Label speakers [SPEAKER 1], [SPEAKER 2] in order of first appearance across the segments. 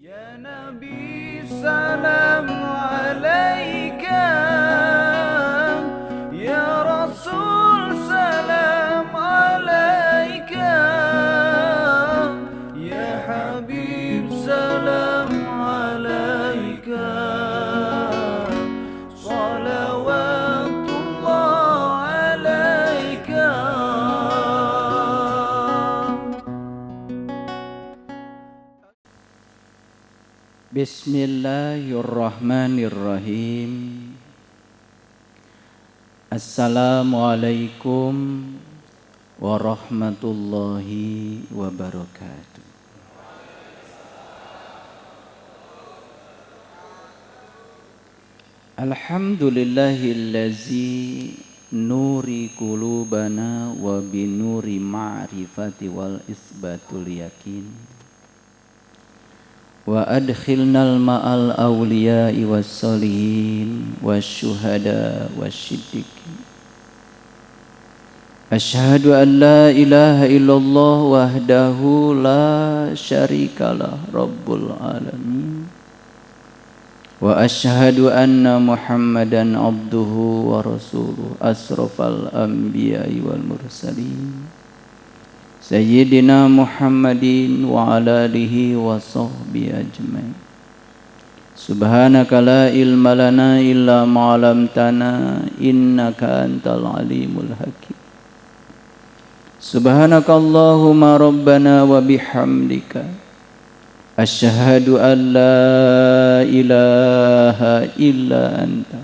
[SPEAKER 1] Ya Nabi salam alaika, ya Rasul salam alaika, ya Habib salam alaika, salawatullah alaika. Bismillahirrahmanirrahim. Assalamualaikum warahmatullahi wabarakatuh. Alhamdulillahillazi nuri qulubana wa binuri ma'rifati wal isbatul yakin. Wa adkhilnal ma'al awliya'i wassalihin wasyuhada wasyiddiqin. Asyhadu an la ilaha illallah wahdahu la syarikalah rabbul alamin. Wa asyhadu anna muhammadan abduhu wa rasuluh asrafal anbiya'i wal mursalin. Sayyidina Muhammadin wa ala alihi wa sahbihi ajmain. Subhanaka la ilma lana illa ma 'allamtana innaka antal alimul hakim. Subhanaka Allahumma rabbana wa bihamdika asyhadu an la ilaha illa anta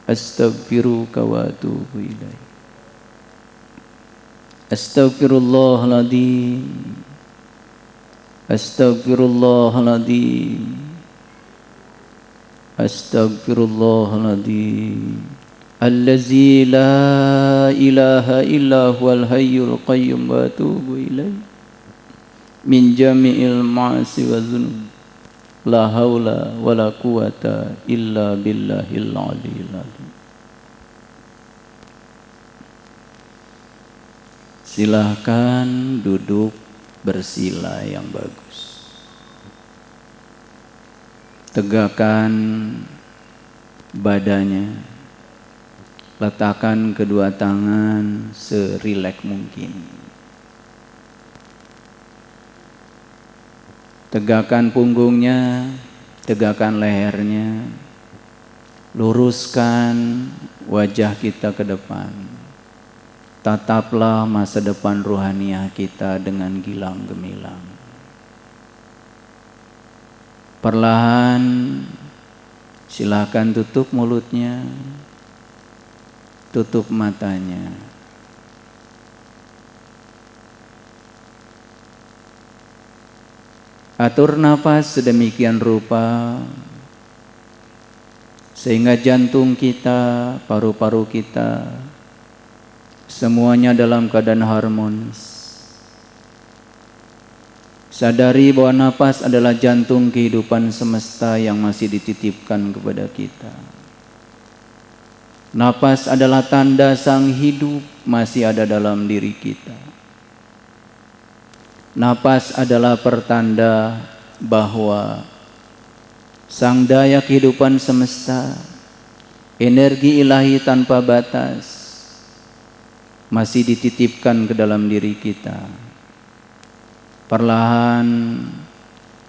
[SPEAKER 1] astaghfiruka wa atubu ilaik. Astaghfirullahaladzim, astaghfirullahaladzim, astaghfirullahaladzim. Allazi la ilaha illa huwal hayyul qayyum wa atubu ilaih. Min jami'il ma'asi wa dzunub. La haula wa la quwata illa billahil aliyyil azim. Silahkan duduk bersila yang bagus. Tegakkan badannya. Letakkan kedua tangan serileks mungkin. Tegakkan punggungnya, tegakkan lehernya. Luruskan wajah kita ke depan. Tataplah masa depan ruhaniah kita dengan gilang gemilang. Perlahan silakan tutup mulutnya, tutup matanya. Atur nafas sedemikian rupa sehingga jantung kita, paru-paru kita semuanya dalam keadaan harmonis. Sadari bahwa nafas adalah jantung kehidupan semesta yang masih dititipkan kepada kita. Nafas adalah tanda sang hidup masih ada dalam diri kita. Nafas adalah pertanda bahwa sang daya kehidupan semesta, energi ilahi tanpa batas, masih dititipkan ke dalam diri kita. Perlahan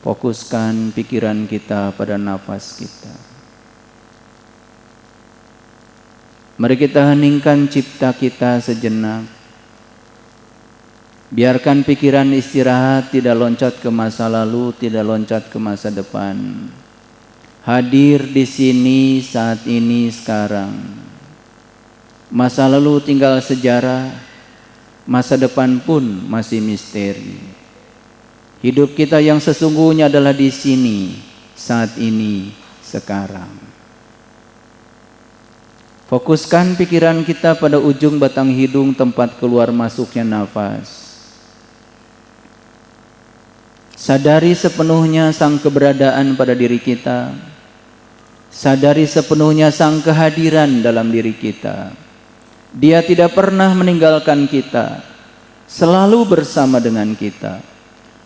[SPEAKER 1] fokuskan pikiran kita pada nafas kita. Mari kita heningkan cipta kita sejenak. Biarkan pikiran istirahat, tidak loncat ke masa lalu, tidak loncat ke masa depan. Hadir di sini saat ini sekarang. Masa lalu tinggal sejarah, masa depan pun masih misteri. Hidup kita yang sesungguhnya adalah di sini, saat ini, sekarang. Fokuskan pikiran kita pada ujung batang hidung, tempat keluar masuknya nafas. Sadari sepenuhnya sang keberadaan pada diri kita. Sadari sepenuhnya sang kehadiran dalam diri kita. Dia tidak pernah meninggalkan kita, selalu bersama dengan kita.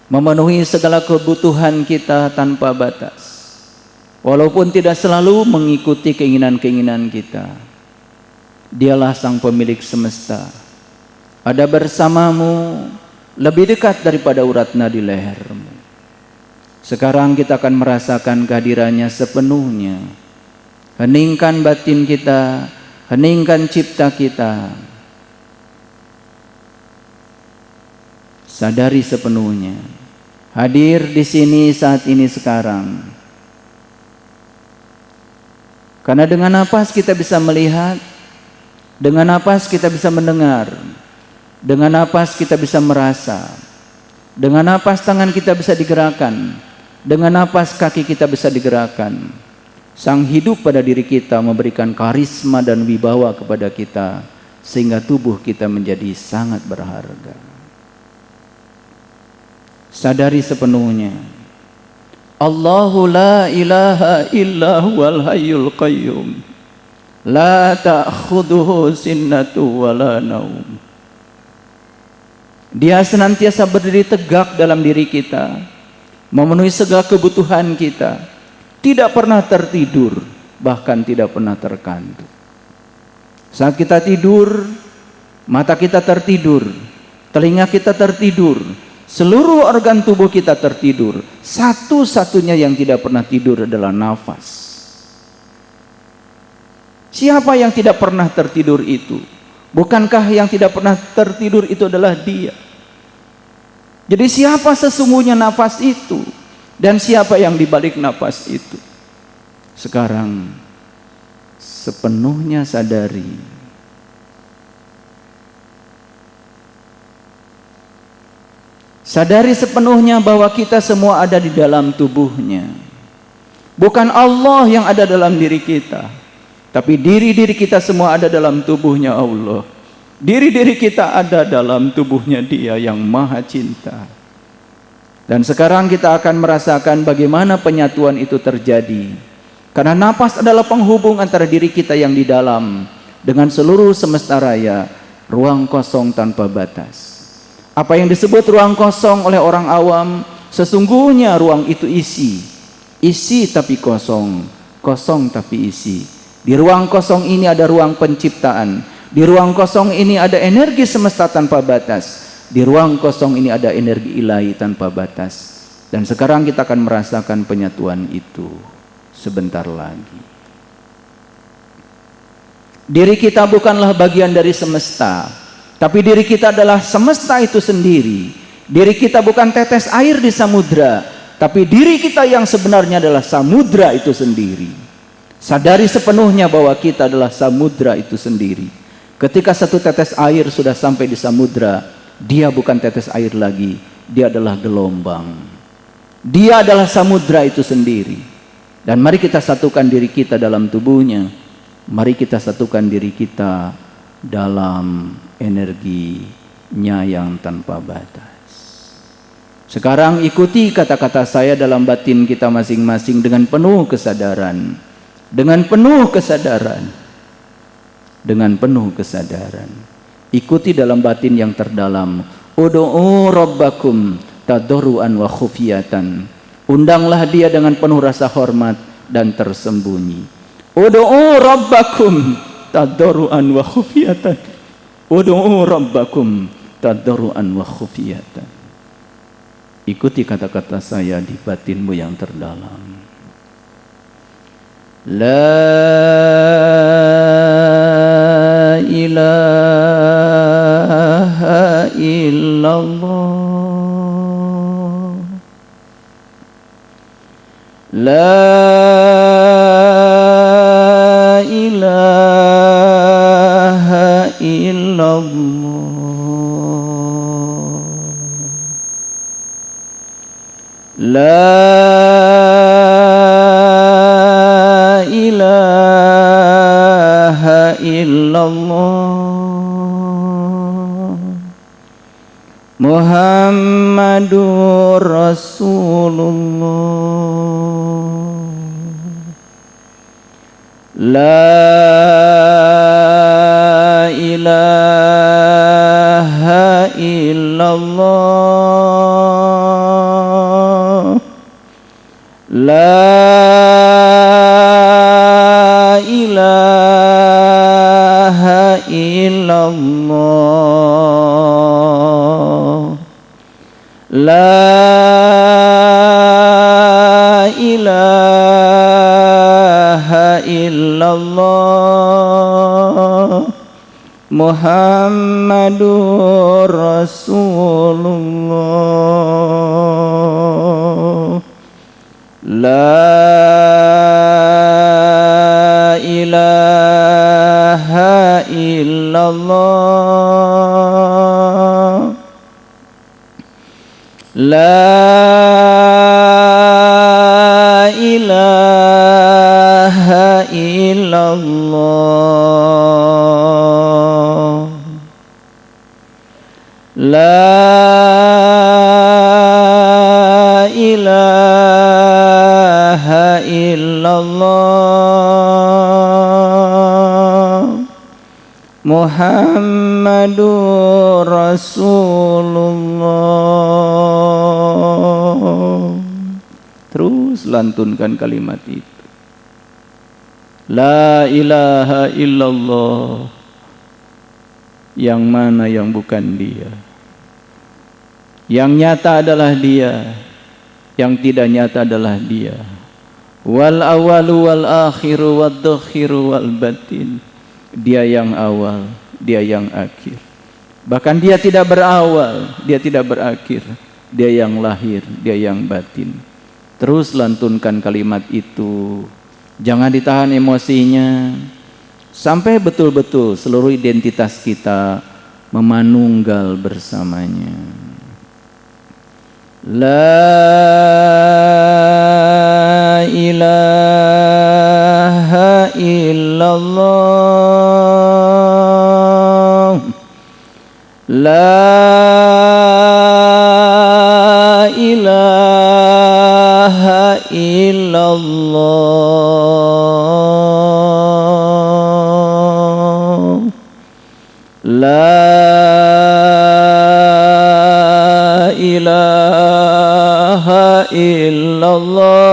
[SPEAKER 1] memenuhi segala kebutuhan kita tanpa batas. Walaupun tidak selalu mengikuti keinginan-keinginan kita. Dialah sang pemilik semesta. Ada bersamamu lebih dekat daripada urat nadi lehermu. Sekarang kita akan merasakan kehadirannya sepenuhnya. Heningkan batin kita, heningkan cipta kita. Sadari sepenuhnya. Hadir di sini saat ini sekarang. Karena dengan napas kita bisa melihat, dengan napas kita bisa mendengar, dengan napas kita bisa merasa, dengan napas tangan kita bisa digerakkan, dengan napas kaki kita bisa digerakkan. Sang hidup pada diri kita memberikan karisma dan wibawa kepada kita, sehingga tubuh kita menjadi sangat berharga. Sadari sepenuhnya. Allahu la ilaha illa huwal hayyul qayyum. La ta'khudhuhu sinnatu wa la naum. Dia senantiasa berdiri tegak dalam diri kita, memenuhi segala kebutuhan kita, tidak pernah tertidur, bahkan tidak pernah terkantuk. Saat kita tidur, mata kita tertidur, telinga kita tertidur, seluruh organ tubuh kita tertidur. Satu-satunya yang tidak pernah tidur adalah nafas. Siapa yang tidak pernah tertidur itu? Bukankah yang tidak pernah tertidur itu adalah Dia? Jadi siapa sesungguhnya nafas itu? Dan siapa yang dibalik nafas itu? Sekarang sepenuhnya sadari. Sadari sepenuhnya bahwa kita semua ada di dalam tubuhnya. Bukan Allah yang ada dalam diri kita, tapi diri-diri kita semua ada dalam tubuhnya Allah. Diri-diri kita ada dalam tubuhnya Dia yang Maha Cinta. Dan sekarang kita akan merasakan bagaimana penyatuan itu terjadi. Karena napas adalah penghubung antara diri kita yang di dalam dengan seluruh semesta raya, ruang kosong tanpa batas. Apa yang disebut ruang kosong oleh orang awam, sesungguhnya ruang itu isi. Isi tapi kosong, kosong tapi isi. Di ruang kosong ini ada ruang penciptaan. Di ruang kosong ini ada energi semesta tanpa batas. Di ruang kosong ini ada energi ilahi tanpa batas. Dan sekarang kita akan merasakan penyatuan itu sebentar lagi. Diri kita bukanlah bagian dari semesta, tapi diri kita adalah semesta itu sendiri. Diri kita bukan tetes air di samudra, tapi diri kita yang sebenarnya adalah samudra itu sendiri. Sadari sepenuhnya bahwa kita adalah samudra itu sendiri. Ketika satu tetes air sudah sampai di samudra, dia bukan tetes air lagi, dia adalah gelombang. Dia adalah samudra itu sendiri. Dan mari kita satukan diri kita dalam tubuhnya. Mari kita satukan diri kita dalam energinya yang tanpa batas. Sekarang ikuti kata-kata saya dalam batin kita masing-masing dengan penuh kesadaran. Dengan penuh kesadaran. Dengan penuh kesadaran. Ikuti dalam batin yang terdalam. Ud'u rabbakum tadarruan wa khufiyatan. Undanglah Dia dengan penuh rasa hormat dan tersembunyi. Ud'u rabbakum tadarruan wa khufiyatan. Ud'u rabbakum tadarruan wa khufiyatan. Ikuti kata-kata saya di batinmu yang terdalam. La ilaha illallah. La ilaha illallah. La ilaha illallah. Muhammadur Rasulullah. La ilaha illallah. La ilaha illallah. La ilaha illallah. Muhammadur Rasulullah. La ilaha illallah. La ilaha illallah. La ilaha illallah. Muhammadur Rasulullah. Terus lantunkan kalimat itu. La ilaha illallah. Yang mana yang bukan dia? Yang nyata adalah dia, yang tidak nyata adalah dia. Wal awalu wal akhiru wad dhakhiru wal batin. Dia yang awal, dia yang akhir. Bahkan dia tidak berawal, dia tidak berakhir. Dia yang lahir, dia yang batin. Terus lantunkan kalimat itu. Jangan ditahan emosinya. Sampai betul-betul seluruh identitas kita memanunggal bersamanya. La ilaha illallah. La ilaha illallah. La ilaha illallah.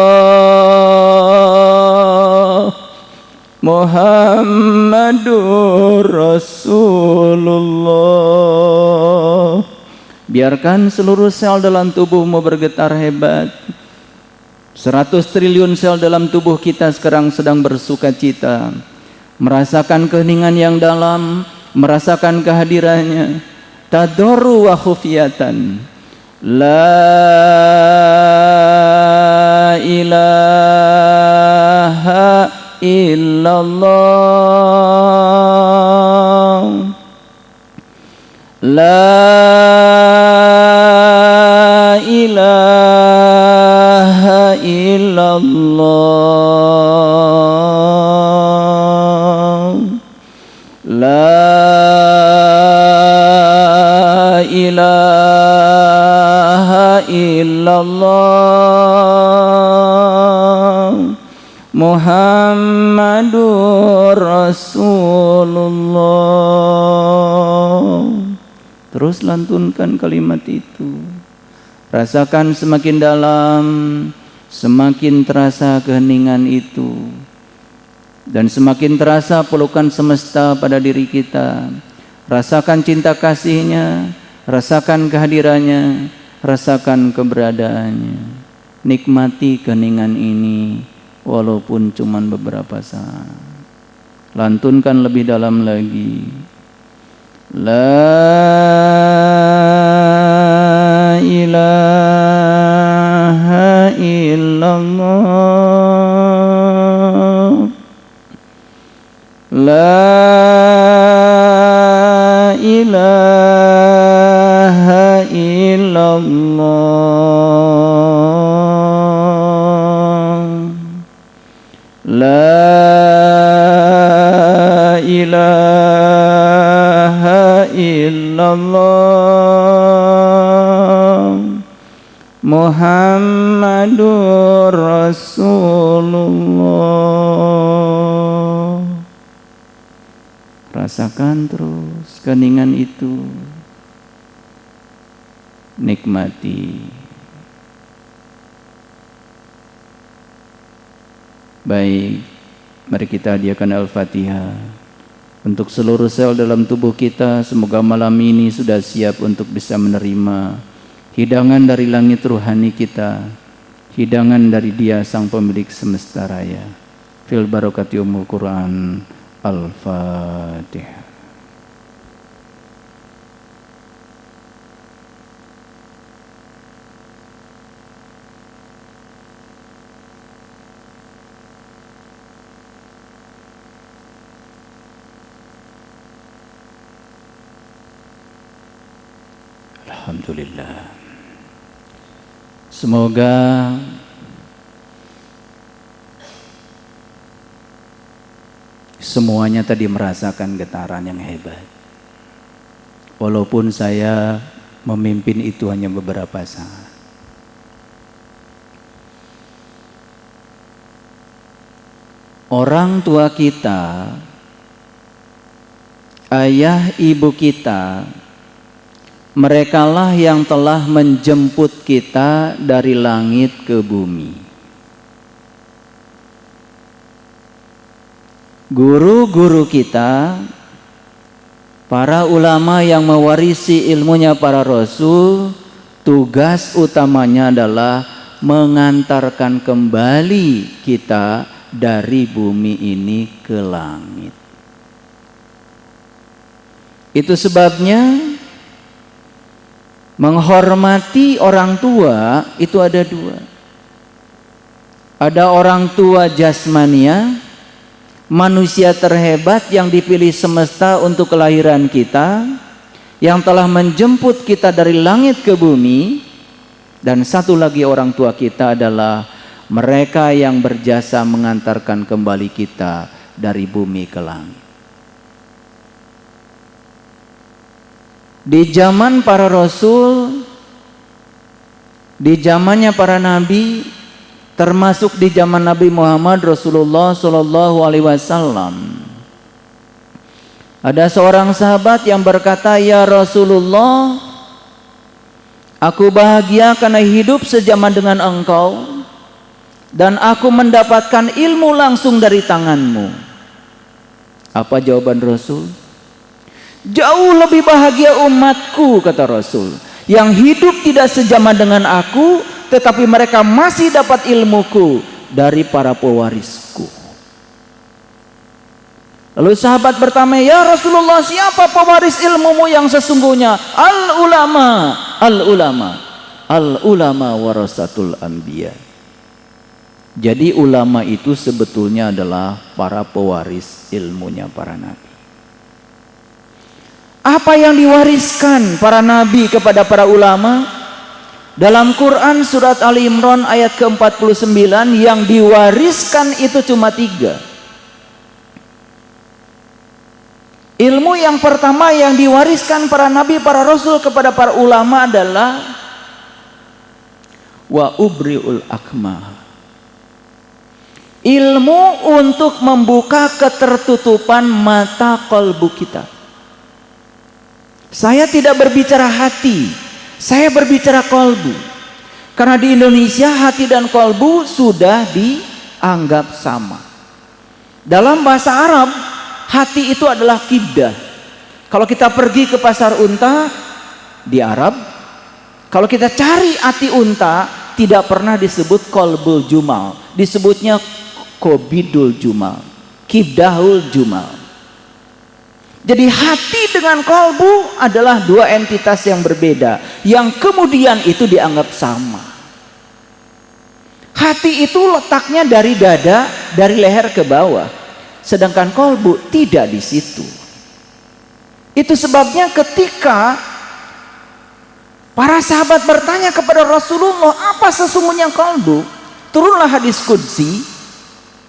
[SPEAKER 1] Muhammadur Rasulullah. Biarkan seluruh sel dalam tubuhmu bergetar hebat. 100 triliun sel dalam tubuh kita sekarang sedang bersuka cita, merasakan keheningan yang dalam, merasakan kehadirannya. Tadarru wa khufiyatan. La ilaha illallah. La ilaha illallah. La ilaha illallah. Muhammadur Rasulullah. Terus lantunkan kalimat itu. Rasakan semakin dalam, semakin terasa keheningan itu. Dan semakin terasa pelukan semesta pada diri kita. Rasakan cinta kasihnya, rasakan kehadirannya, rasakan keberadaannya. Nikmati keheningan ini walaupun cuma beberapa saat. Lantunkan lebih dalam lagi. La ilaha illallah. La ilaha illallah. La ilaha illallah. Muhammadur Rasulullah. Rasakan terus keheningan itu. Nikmati. Baik, mari kita hadiahkan Al-Fatihah untuk seluruh sel dalam tubuh kita. Semoga malam ini sudah siap untuk bisa menerima hidangan dari langit ruhani kita, hidangan dari Dia Sang Pemilik semesta raya. Fil barakati umul Quran. Al-Fatihah. Alhamdulillah. Semoga semuanya tadi merasakan getaran yang hebat. Walaupun saya memimpin itu hanya beberapa saat. Orang tua kita, ayah ibu kita, merekalah yang telah menjemput kita dari langit ke bumi. Guru-guru kita, para ulama yang mewarisi ilmunya para rasul, tugas utamanya adalah mengantarkan kembali kita dari bumi ini ke langit. Itu sebabnya menghormati orang tua itu ada dua. Ada orang tua jasmania, manusia terhebat yang dipilih semesta untuk kelahiran kita, yang telah menjemput kita dari langit ke bumi. Dan satu lagi orang tua kita adalah mereka yang berjasa mengantarkan kembali kita dari bumi ke langit. Di zaman para rasul, di zamannya para nabi, termasuk di zaman Nabi Muhammad Rasulullah Sallallahu Alaihi Wasallam, ada seorang sahabat yang berkata, "Ya Rasulullah, aku bahagia karena hidup sejaman dengan engkau dan aku mendapatkan ilmu langsung dari tanganmu." Apa jawaban Rasul? "Jauh lebih bahagia umatku," kata Rasul, "yang hidup tidak sejaman dengan aku, tetapi mereka masih dapat ilmuku dari para pewarisku." Lalu sahabat bertanya, "Ya Rasulullah, siapa pewaris ilmumu yang sesungguhnya?" "Al-ulama, al-ulama, al-ulama warasatul anbiya." Jadi ulama itu sebetulnya adalah para pewaris ilmunya para nabi. Apa yang diwariskan para nabi kepada para ulama? Dalam Quran surat Ali Imran ayat ke-49 yang diwariskan itu cuma 3. Ilmu yang pertama yang diwariskan para nabi, para rasul kepada para ulama adalah wa ubriul akmah. Ilmu untuk membuka ketertutupan mata kalbu kita. Saya tidak berbicara hati, saya berbicara kalbu. Karena di Indonesia hati dan kalbu sudah dianggap sama. Dalam bahasa Arab, hati itu adalah kibdah. Kalau kita pergi ke pasar unta di Arab, kalau kita cari hati unta, tidak pernah disebut kolbul jumal, disebutnya kobidul jumal, kibdahul jumal. Jadi hati dengan kalbu adalah dua entitas yang berbeda, yang kemudian itu dianggap sama. Hati itu letaknya dari dada, dari leher ke bawah, sedangkan kalbu tidak di situ. Itu sebabnya ketika para sahabat bertanya kepada Rasulullah, "Apa sesungguhnya kalbu?" turunlah hadis qudsi,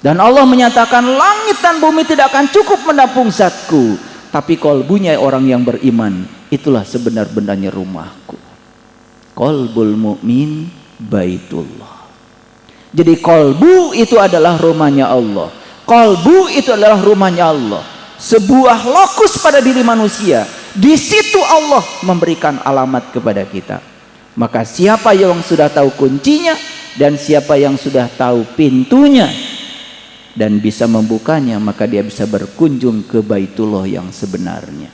[SPEAKER 1] dan Allah menyatakan, "Langit dan bumi tidak akan cukup menampung zatku, tapi kolbunya orang yang beriman, itulah sebenar-benarnya rumahku." Kolbul mu'min baitullah. Jadi kolbu itu adalah rumahnya Allah. Kolbu itu adalah rumahnya Allah. Sebuah lokus pada diri manusia. Di situ Allah memberikan alamat kepada kita. Maka siapa yang sudah tahu kuncinya dan siapa yang sudah tahu pintunya, dan bisa membukanya, maka dia bisa berkunjung ke Baitullah yang sebenarnya.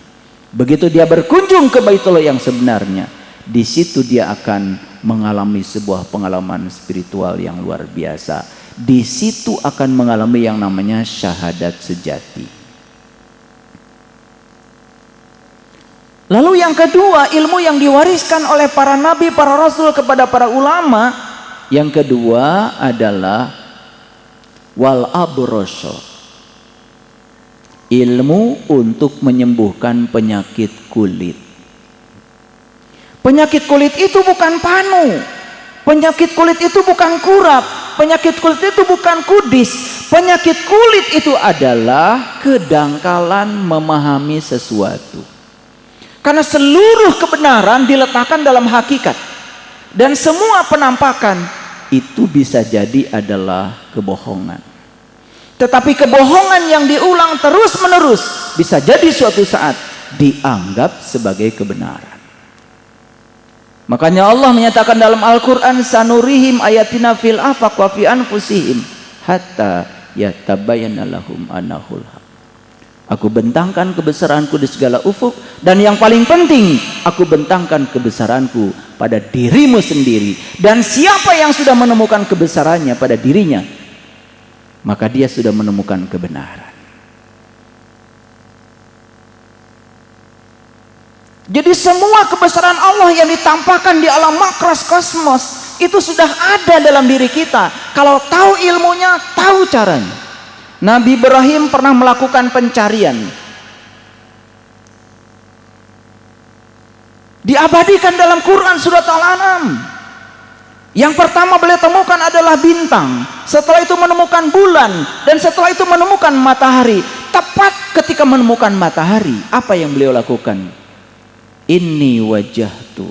[SPEAKER 1] Begitu dia berkunjung ke Baitullah yang sebenarnya, di situ dia akan mengalami sebuah pengalaman spiritual yang luar biasa. Di situ akan mengalami yang namanya syahadat sejati. Lalu yang kedua, ilmu yang diwariskan oleh para nabi, para rasul kepada para ulama, yang kedua adalah wal abrosho, ilmu untuk menyembuhkan penyakit kulit. Penyakit kulit itu bukan panu, penyakit kulit itu bukan kurap, penyakit kulit itu bukan kudis. Penyakit kulit itu adalah kedangkalan memahami sesuatu. Karena seluruh kebenaran diletakkan dalam hakikat, dan semua penampakan itu bisa jadi adalah kebohongan. Tetapi kebohongan yang diulang terus menerus bisa jadi suatu saat dianggap sebagai kebenaran. Makanya Allah menyatakan dalam Al-Quran, sanurihim ayatina fil afaq wa fi anfusihim hatta yatabayyana lahum annahul haq. Aku bentangkan kebesaranku di segala ufuk, dan yang paling penting, aku bentangkan kebesaranku pada dirimu sendiri. Dan siapa yang sudah menemukan kebesarannya pada dirinya, maka dia sudah menemukan kebenaran. Jadi semua kebesaran Allah yang ditampakkan di alam makros kosmos itu sudah ada dalam diri kita. Kalau tahu ilmunya, tahu caranya. Nabi Ibrahim pernah melakukan pencarian. Diabadikan dalam Quran surat Al-An'am. Yang pertama beliau temukan adalah bintang, setelah itu menemukan bulan, dan setelah itu menemukan matahari. Tepat ketika menemukan matahari, apa yang beliau lakukan? Inni wajjahtu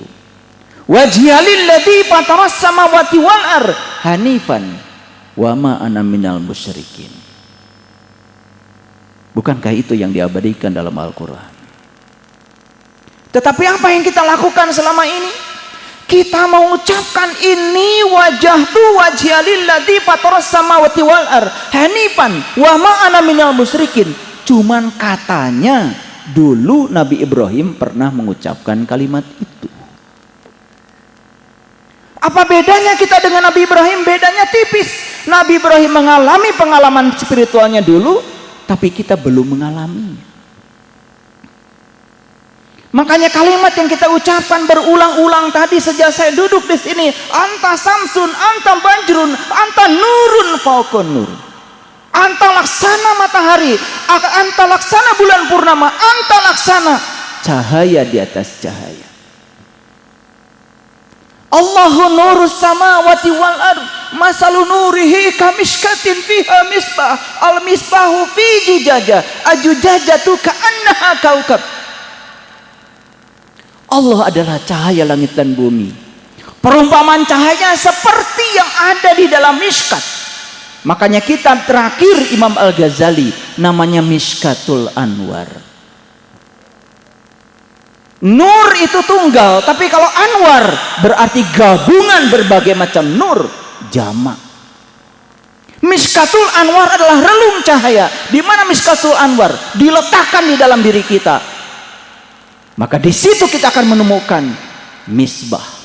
[SPEAKER 1] wajhiya lilladzi fataras samawati wal ardh hanifan wa ma ana minal musyrikin. Bukankah itu yang diabadikan dalam Al-Quran? Tetapi apa yang kita lakukan selama ini? Kita mengucapkan ini wajahtu wajhiya lilladzi fataras samawati wal ardh hanifan wa ma ana minal musyrikin. Cuman katanya dulu Nabi Ibrahim pernah mengucapkan kalimat itu. Apa bedanya kita dengan Nabi Ibrahim? Bedanya tipis. Nabi Ibrahim mengalami pengalaman spiritualnya dulu, tapi kita belum mengalaminya. Makanya kalimat yang kita ucapkan berulang-ulang tadi sejak saya duduk di sini, anta samsun, anta banjrun, anta nurun fauqun nur. Anta laksana matahari, anta laksana bulan purnama, anta laksana cahaya di atas cahaya. Allahu nurus samawati wal ardh, masalu nurihi kamishkatin fiha misbah, al misbahu fi jujajah, ajujajatu ka'annaha kaukab. Allah adalah cahaya langit dan bumi. Perumpamaan cahayanya seperti yang ada di dalam miskat. Makanya kitab terakhir Imam Al-Ghazali namanya Mishkatul Anwar. Nur itu tunggal, tapi kalau Anwar berarti gabungan berbagai macam nur, jamak. Mishkatul Anwar adalah relung cahaya. Di mana Mishkatul Anwar? Diletakkan di dalam diri kita. Maka di situ kita akan menemukan misbah.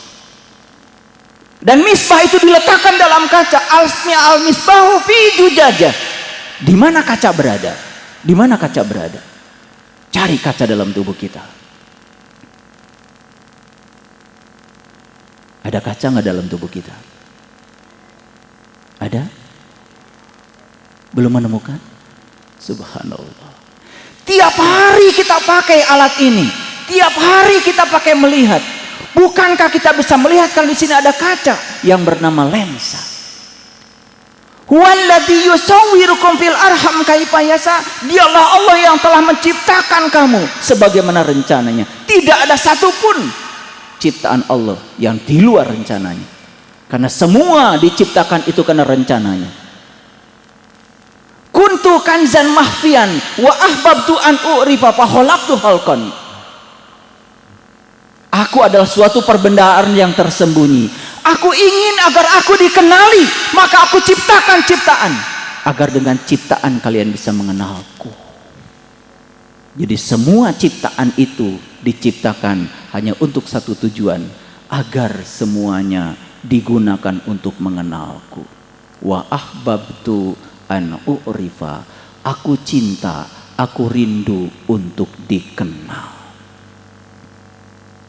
[SPEAKER 1] Dan misbah itu diletakkan dalam kaca. Al-misbahu fi jujajah. Di mana kaca berada? Di mana kaca berada? Cari kaca dalam tubuh kita. Ada kaca nggak dalam tubuh kita? Ada? Belum menemukan? Subhanallah. Tiap hari kita pakai alat ini. Tiap hari kita pakai melihat. Bukankah kita bisa melihat kalau di sini ada kaca yang bernama lensa? Huwallazi yusawwirukum fil arham kaifa yasha. Dialah Allah yang telah menciptakan kamu sebagaimana rencananya. Tidak ada satupun ciptaan Allah yang di luar rencananya. Karena semua diciptakan itu karena rencananya. Kuntu kanzan mahfian wa ahbabtu an u'rifa fa khalaqtu khalqan. Aku adalah suatu perbendaan yang tersembunyi. Aku ingin agar aku dikenali, maka aku ciptakan ciptaan. agar dengan ciptaan kalian bisa mengenalku. Jadi semua ciptaan itu diciptakan hanya untuk satu tujuan, agar semuanya digunakan untuk mengenalku. Wa ahbabtu an u'rifa, aku cinta, aku rindu untuk dikenal.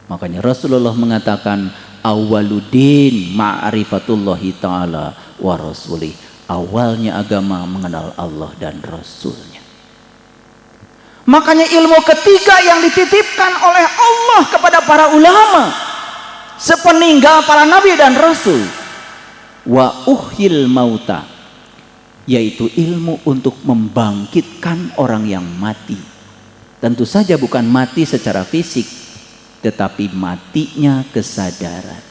[SPEAKER 1] Makanya Rasulullah mengatakan awwaluddin ma'rifatullahi ta'ala wa rasulih. Awalnya agama mengenal Allah dan Rasulnya. Makanya ilmu ketiga yang dititipkan oleh Allah kepada para ulama sepeninggal para nabi dan rasul, wa uhil mauta, yaitu ilmu untuk membangkitkan orang yang mati. Tentu saja bukan mati secara fisik, tetapi matinya kesadaran.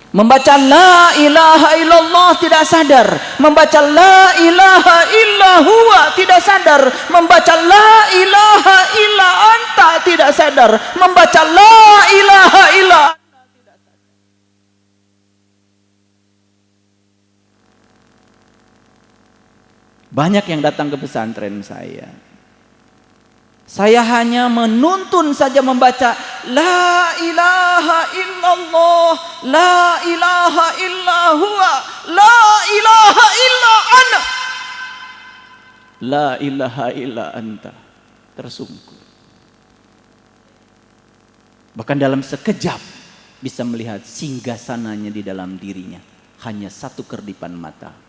[SPEAKER 1] Membaca la ilaha illallah tidak sadar, membaca la ilaha illa huwa tidak sadar, membaca la ilaha illa anta tidak sadar, membaca la ilaha illa anta tidak sadar. Banyak yang datang ke pesantren saya hanya menuntun saja membaca la ilaha illallah, la ilaha illa huwa, la ilaha illa ana, la ilaha illa anta. Tersungkur. Bahkan dalam sekejap bisa melihat singgasananya di dalam dirinya. Hanya satu kerdipan mata.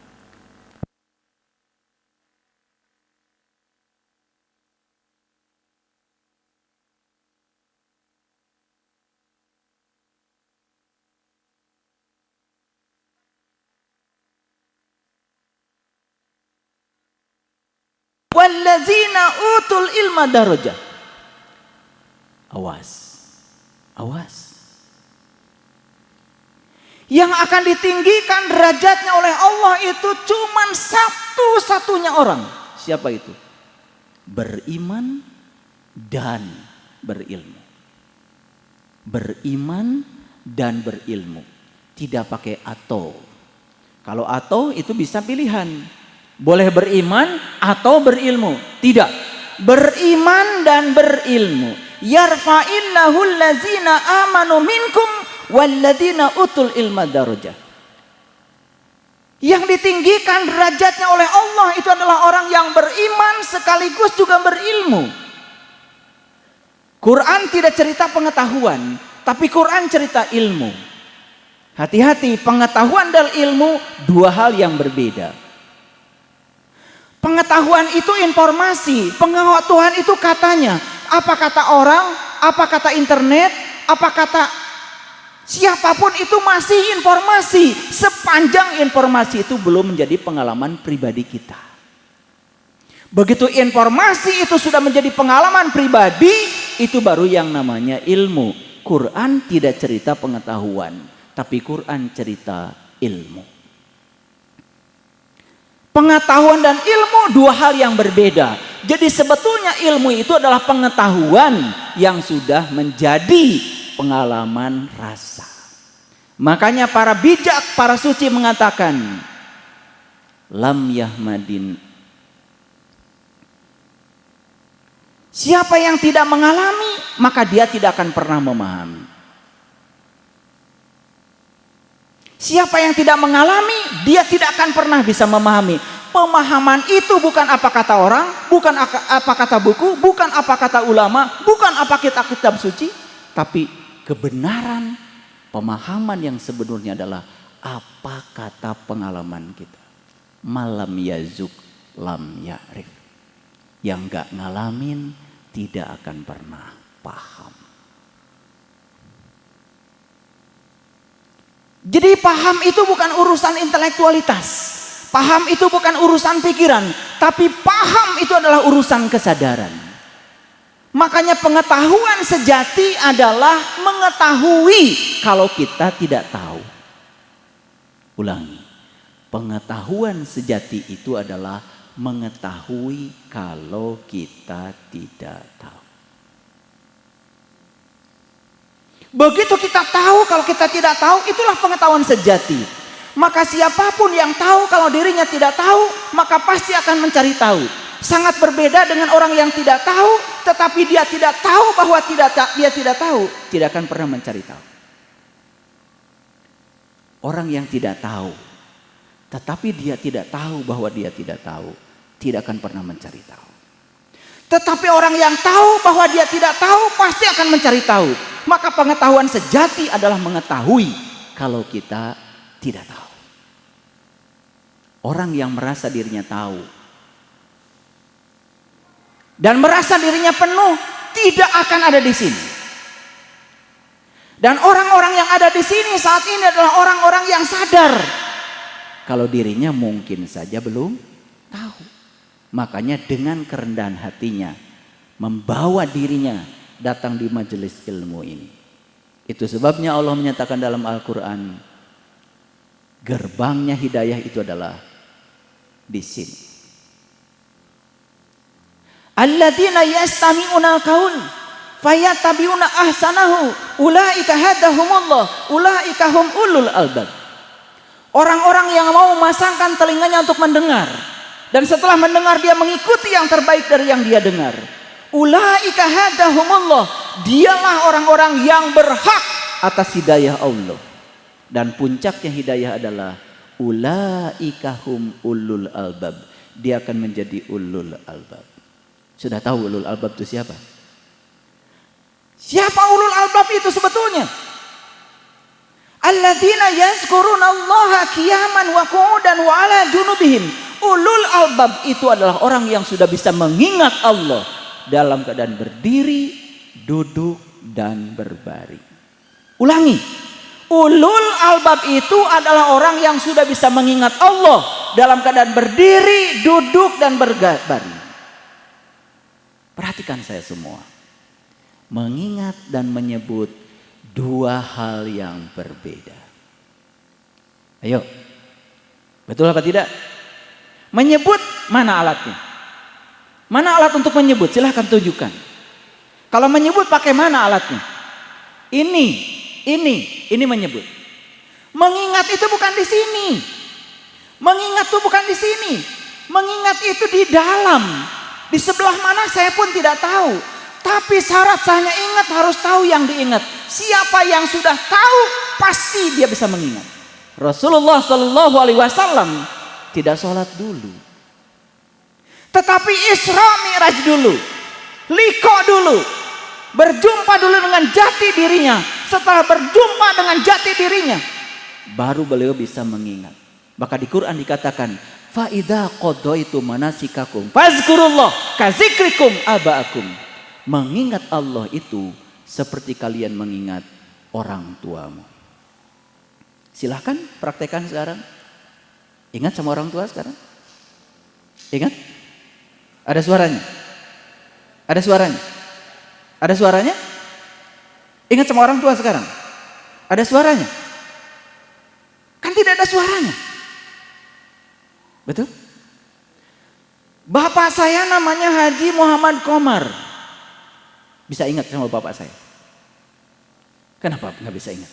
[SPEAKER 1] Wallazina utul ilma darajah. Awas. Yang akan ditinggikan derajatnya oleh Allah itu cuman satu-satunya orang. Siapa itu? Beriman dan berilmu. Beriman dan berilmu. Tidak pakai atau. Kalau atau itu bisa pilihan. Boleh beriman atau berilmu. Tidak. Beriman dan berilmu. Yarfa'illahu allazina amanu minkum walladzina utul ilma darajah. Yang ditinggikan derajatnya oleh Allah itu adalah orang yang beriman sekaligus juga berilmu. Quran tidak cerita pengetahuan, tapi Quran cerita ilmu. Hati-hati, pengetahuan dan ilmu dua hal yang berbeda. Pengetahuan itu informasi, pengetahuan itu katanya. Apa kata orang, apa kata internet, apa kata siapapun itu masih informasi. Sepanjang informasi itu belum menjadi pengalaman pribadi kita. Begitu informasi itu sudah menjadi pengalaman pribadi, itu baru yang namanya ilmu. Quran tidak cerita pengetahuan, tapi Quran cerita ilmu. Pengetahuan dan ilmu dua hal yang berbeda. Jadi sebetulnya ilmu itu adalah pengetahuan yang sudah menjadi pengalaman rasa. Makanya para bijak, para suci mengatakan lam yahmadin. Siapa yang tidak mengalami, maka dia tidak akan pernah memahami. Siapa yang tidak mengalami, dia tidak akan pernah bisa memahami. Pemahaman itu bukan apa kata orang, bukan apa kata buku, bukan apa kata ulama, bukan apa kitab suci, tapi kebenaran pemahaman yang sebenarnya adalah apa kata pengalaman kita. Malam yazuk lam ya'rif. Yang gak ngalamin tidak akan pernah paham. Jadi paham itu bukan urusan intelektualitas. Paham itu bukan urusan pikiran. Tapi paham itu adalah urusan kesadaran. Makanya pengetahuan sejati adalah mengetahui kalau kita tidak tahu. Ulangi. Pengetahuan sejati itu adalah mengetahui kalau kita tidak tahu. Begitu kita tahu kalau kita tidak tahu, itulah pengetahuan sejati.
[SPEAKER 2] Maka siapapun yang tahu kalau dirinya tidak tahu, maka pasti akan mencari tahu. Sangat berbeda dengan orang yang tidak tahu, tetapi dia tidak tahu bahwa dia tidak tahu, tidak akan pernah mencari tahu. Orang yang tidak tahu, tetapi dia tidak tahu bahwa dia tidak tahu, tidak akan pernah mencari tahu. Tetapi orang yang tahu bahwa dia tidak tahu, pasti akan mencari tahu. Maka pengetahuan sejati adalah mengetahui kalau kita tidak tahu. Orang yang merasa dirinya tahu dan merasa dirinya penuh tidak akan ada di sini. Dan orang-orang yang ada di sini saat ini adalah orang-orang yang sadar kalau dirinya mungkin saja belum tahu. Makanya dengan kerendahan hatinya membawa dirinya datang di majelis ilmu ini. Itu sebabnya Allah menyatakan dalam Al-Quran, gerbangnya hidayah itu adalah di sini. Alladzina yastami'una al-qaul fayattabi'una ahsanahu ulaika hadahumullah ulaika hum ulul albab. Orang-orang yang mau memasangkan telinganya untuk mendengar dan setelah mendengar dia mengikuti yang terbaik dari yang dia dengar. Ulaika hadahumullah, dialah orang-orang yang berhak atas hidayah Allah. Dan puncaknya hidayah adalah ulaika hum ulul albab. Dia akan menjadi ulul albab. Sudah tahu ulul albab itu siapa? Siapa ulul albab itu sebetulnya? Alladzina yazkurunallaha qiyaman wa qu'udan wa ala junubihim. Ulul albab itu adalah orang yang sudah bisa mengingat Allah dalam keadaan berdiri, duduk, dan berbaring. Ulangi. Ulul albab itu adalah orang yang sudah bisa mengingat Allah dalam keadaan berdiri, duduk, dan berbaring. Perhatikan saya semua. Mengingat dan menyebut dua hal yang berbeda. Ayo. Betul apa tidak? Menyebut, mana alatnya? Mana alat untuk menyebut? Silahkan tunjukkan. Kalau menyebut pakai mana alatnya? Ini menyebut. Mengingat itu bukan di sini. Mengingat itu bukan di sini. Mengingat itu di dalam. Di sebelah mana saya pun tidak tahu. Tapi syarat sahnya ingat harus tahu yang diingat. Siapa yang sudah tahu pasti dia bisa mengingat. Rasulullah Shallallahu Alaihi Wasallam tidak sholat dulu, tetapi Isra Mi'raj dulu, liko dulu, berjumpa dulu dengan jati dirinya. Setelah berjumpa dengan jati dirinya, baru beliau bisa mengingat. Maka di Quran dikatakan, fa idza qadaitu manasikakum fazkurullah kazikrikum abaakum. Mengingat Allah itu seperti kalian mengingat orang tuamu. Silahkan praktekkan sekarang. Ingat sama orang tua sekarang? Ingat? Ada suaranya? Ada suaranya? Ada suaranya? Ingat sama orang tua sekarang? Ada suaranya? Kan tidak ada suaranya. Betul? Bapak saya namanya Haji Muhammad Komar. Bisa ingat sama bapak saya? Kenapa nggak bisa ingat?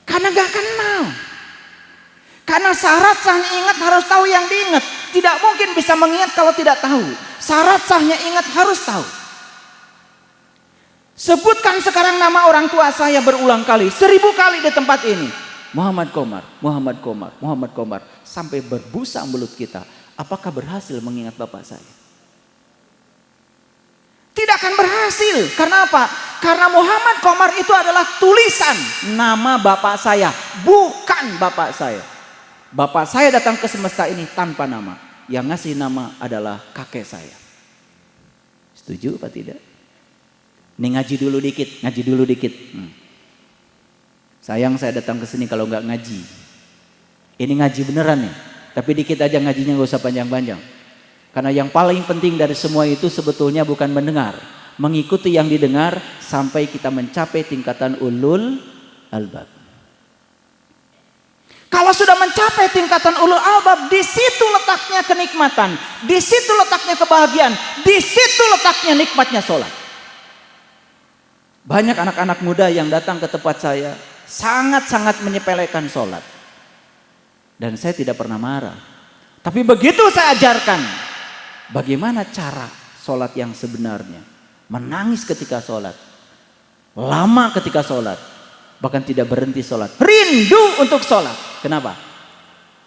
[SPEAKER 2] Karena nggak kenal. Karena syarat sahnya ingat harus tahu yang diingat. Tidak mungkin bisa mengingat kalau tidak tahu. Syarat sahnya ingat harus tahu. Sebutkan sekarang nama orang tua saya berulang kali, 1000 kali di tempat ini. Muhammad Komar, Muhammad Komar, Muhammad Komar. Sampai berbusa mulut kita. Apakah berhasil mengingat bapak saya? Tidak akan berhasil. Karena apa? Karena Muhammad Komar itu adalah tulisan nama bapak saya, bukan bapak saya. Bapak saya datang ke semesta ini tanpa nama. Yang ngasih nama adalah kakek saya. Setuju apa tidak? Ini ngaji dulu dikit, ngaji dulu dikit. Sayang saya datang ke sini kalau nggak ngaji. Ini ngaji beneran nih. Tapi dikit aja ngajinya, nggak usah panjang-panjang. Karena yang paling penting dari semua itu sebetulnya bukan mendengar, mengikuti yang didengar sampai kita mencapai tingkatan ulul albab. Kalau sudah mencapai tingkatan ulul albab, di situ letaknya kenikmatan, di situ letaknya kebahagiaan, di situ letaknya nikmatnya sholat. Banyak anak-anak muda yang datang ke tempat saya sangat-sangat menyepelekan sholat. Dan saya tidak pernah marah. Tapi begitu saya ajarkan bagaimana cara sholat yang sebenarnya. Menangis ketika sholat. Lama ketika sholat. Bahkan tidak berhenti sholat. Rindu untuk sholat. Kenapa?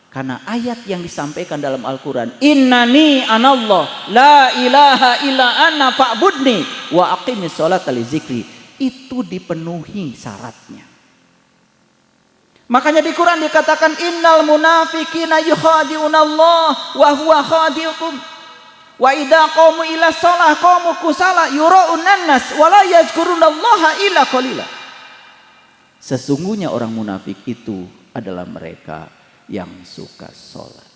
[SPEAKER 2] Karena ayat yang disampaikan dalam Al-Quran. Innani anallah la ilaha illa anna fa'budni wa aqimis sholat li zikri. Itu dipenuhi syaratnya. Makanya di Quran dikatakan innal munafiqina yukhadi'unallah wa huwa khadi'ukum. Wa idza qamu ila shalah qamu kusala yura'unan nas wa la yadhkurunallaha illa qalila. Sesungguhnya orang munafik itu adalah mereka yang suka sholat.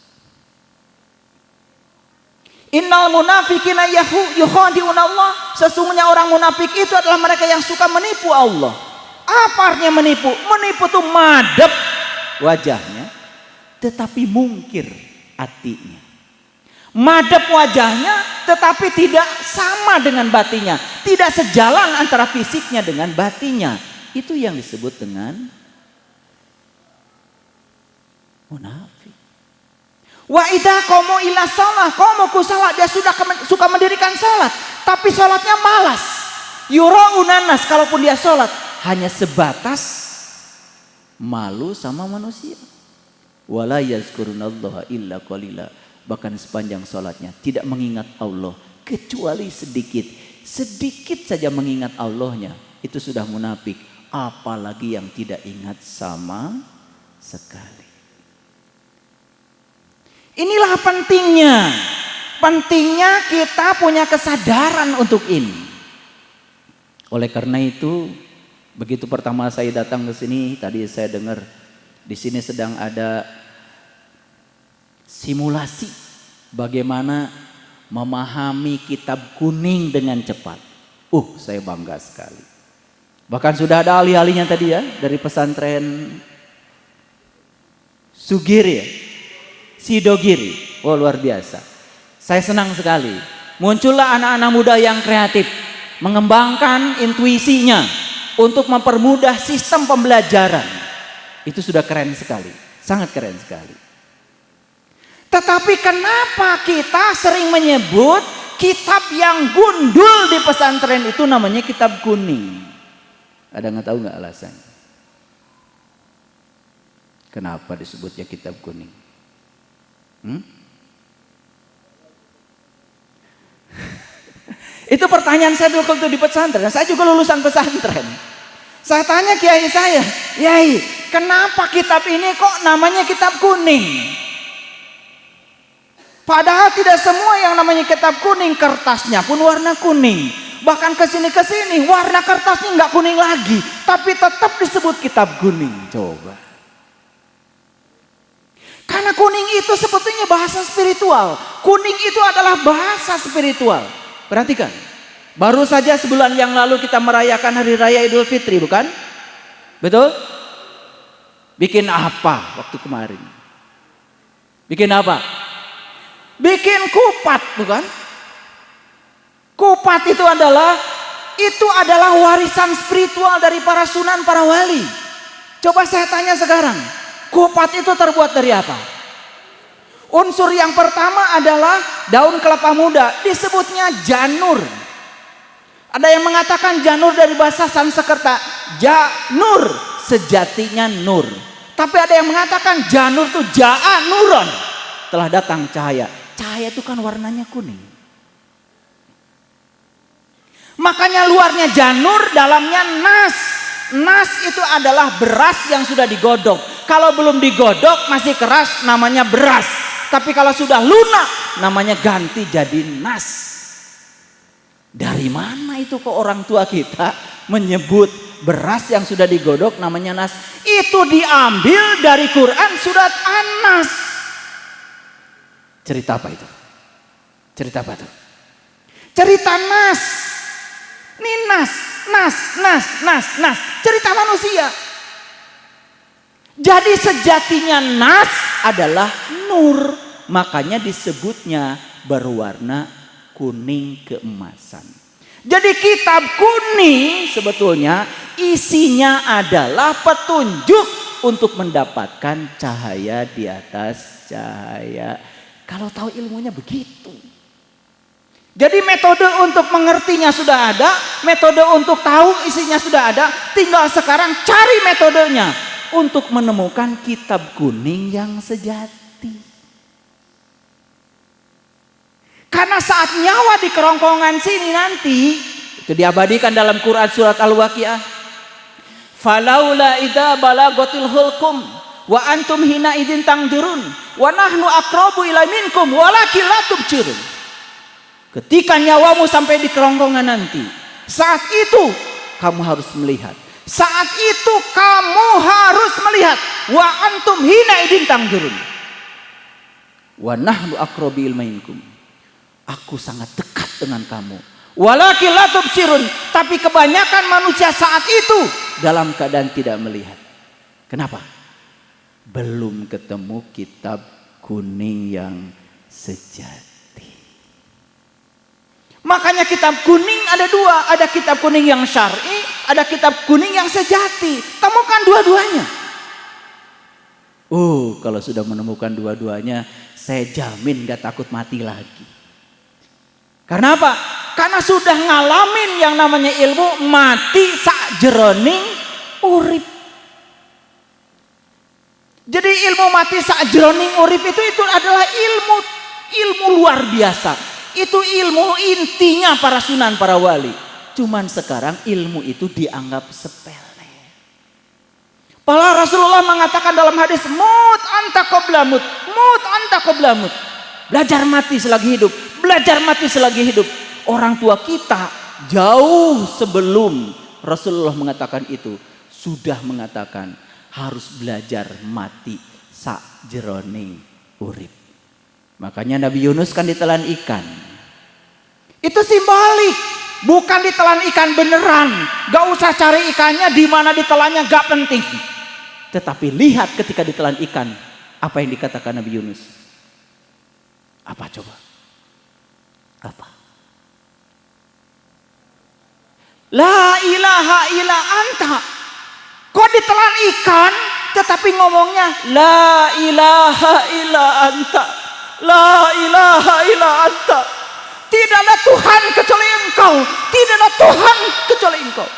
[SPEAKER 2] Innal munafiqina yukhadi'unallah. Sesungguhnya orang munafik itu adalah mereka yang suka menipu Allah. Apa artinya menipu? Menipu itu madep wajahnya, tetapi mungkir hatinya. Madep wajahnya, tetapi tidak sama dengan batinnya. Tidak sejalan antara fisiknya dengan batinnya. Itu yang disebut dengan munafik. Wa idza qamu ila shalah qamu kusala. Dia sudah suka mendirikan salat, tapi salatnya malas. Yura'unan nas, kalaupun dia salat hanya sebatas malu sama manusia. Wala yazkurunallaha illa qalila. Bahkan sepanjang salatnya tidak mengingat Allah kecuali sedikit. Sedikit saja mengingat Allahnya, itu sudah munafik. Apalagi yang tidak ingat sama sekali. Inilah pentingnya. Pentingnya kita punya kesadaran untuk ini. Oleh karena itu, begitu pertama saya datang ke sini, tadi saya dengar di sini sedang ada simulasi bagaimana memahami kitab kuning dengan cepat. Saya bangga sekali. Bahkan sudah ada ahli-ahlinya tadi ya, dari pesantren Sugiri ya, Sidogiri. Luar biasa. Saya senang sekali. Muncullah anak-anak muda yang kreatif, mengembangkan intuisinya untuk mempermudah sistem pembelajaran. Itu sudah keren sekali, sangat keren sekali. Tetapi kenapa kita sering menyebut kitab yang gundul di pesantren itu namanya kitab kuning? Ada nggak tahu nggak alasannya? Kenapa disebutnya kitab kuning? Itu pertanyaan saya dulu waktu di pesantren. Saya juga lulusan pesantren. Saya tanya kiai saya, "Yai, kenapa kitab ini kok namanya kitab kuning?" Padahal tidak semua yang namanya kitab kuning, kertasnya pun warna kuning. Bahkan kesini warna kertasnya nggak kuning lagi, tapi tetap disebut kitab kuning. Coba. Karena kuning itu sebetulnya bahasa spiritual. Kuning itu adalah bahasa spiritual. Perhatikan, baru saja sebulan yang lalu kita merayakan Hari Raya Idul Fitri, bukan? Betul? Bikin apa waktu kemarin? Bikin apa? Bikin kupat, bukan? Kupat itu adalah warisan spiritual dari para sunan, para wali. Coba saya tanya sekarang, kupat itu terbuat dari apa? Unsur yang pertama adalah daun kelapa muda, disebutnya janur. Ada yang mengatakan janur dari bahasa Sanskerta, janur, sejatinya nur. Tapi ada yang mengatakan janur itu ja'a nuron, telah datang cahaya. Cahaya itu kan warnanya kuning. Makanya luarnya janur, dalamnya nas. Nas itu adalah beras yang sudah digodok. Kalau belum digodok masih keras, namanya beras. Tapi kalau sudah lunak, namanya ganti jadi nas. Dari mana itu kok orang tua kita menyebut beras yang sudah digodok namanya nas? Itu diambil dari Quran surat An-Nas. Cerita apa itu? Cerita apa itu? Cerita nas. Ini nas. Cerita manusia. Jadi sejatinya nas adalah nur. Makanya disebutnya berwarna kuning keemasan. Jadi kitab kuning sebetulnya isinya adalah petunjuk untuk mendapatkan cahaya di atas cahaya. Kalau tahu ilmunya begitu. Jadi metode untuk mengertinya sudah ada, metode untuk tahu isinya sudah ada, tinggal sekarang cari metodenya untuk menemukan kitab kuning yang sejati. Karena saat nyawa di kerongkongan sini nanti, itu diabadikan dalam Quran surat Al-Waqiah. Falaula idza balagatil hulqum wa antum hina idzin tangdirun wa nahnu aqrabu ilaihi minkum walakin la tubsirun. Ketika nyawamu sampai di kerongkongan nanti, saat itu kamu harus melihat. Saat itu kamu harus melihat. Wa antum hina idin tangdurun. Wa nahnu aqrabu ilaikum. Aku sangat dekat dengan kamu. Walakin la tubsirun. Tapi kebanyakan manusia saat itu dalam keadaan tidak melihat. Kenapa? Belum ketemu kitab kuning yang sejati. Makanya kitab kuning ada dua, ada kitab kuning yang syar'i, ada kitab kuning yang sejati. Temukan dua-duanya. Kalau sudah menemukan dua-duanya, saya jamin gak takut mati lagi. Karena apa? Karena sudah ngalamin yang namanya ilmu mati sakjeroning urip. Jadi ilmu mati sakjeroning urip itu adalah ilmu luar biasa. Itu ilmu intinya para sunan, para wali. Cuman sekarang ilmu itu dianggap sepele. Padahal Rasulullah mengatakan dalam hadis, mut anta qabla mut, mut anta qabla mut. Belajar mati selagi hidup, belajar mati selagi hidup. Orang tua kita jauh sebelum Rasulullah mengatakan itu sudah mengatakan harus belajar mati sakjeroning urip. Makanya Nabi Yunus kan ditelan ikan. Itu simbolik, bukan ditelan ikan beneran. Gak usah cari ikannya di mana ditelannya, gak penting. Tetapi lihat ketika ditelan ikan, apa yang dikatakan Nabi Yunus? Apa coba? Apa? La ilaha illa anta. Kok ditelan ikan tetapi ngomongnya la ilaha illa anta. La ilaha illa anta. Tidak ada Tuhan kecuali Engkau. Tidak ada Tuhan kecuali Engkau.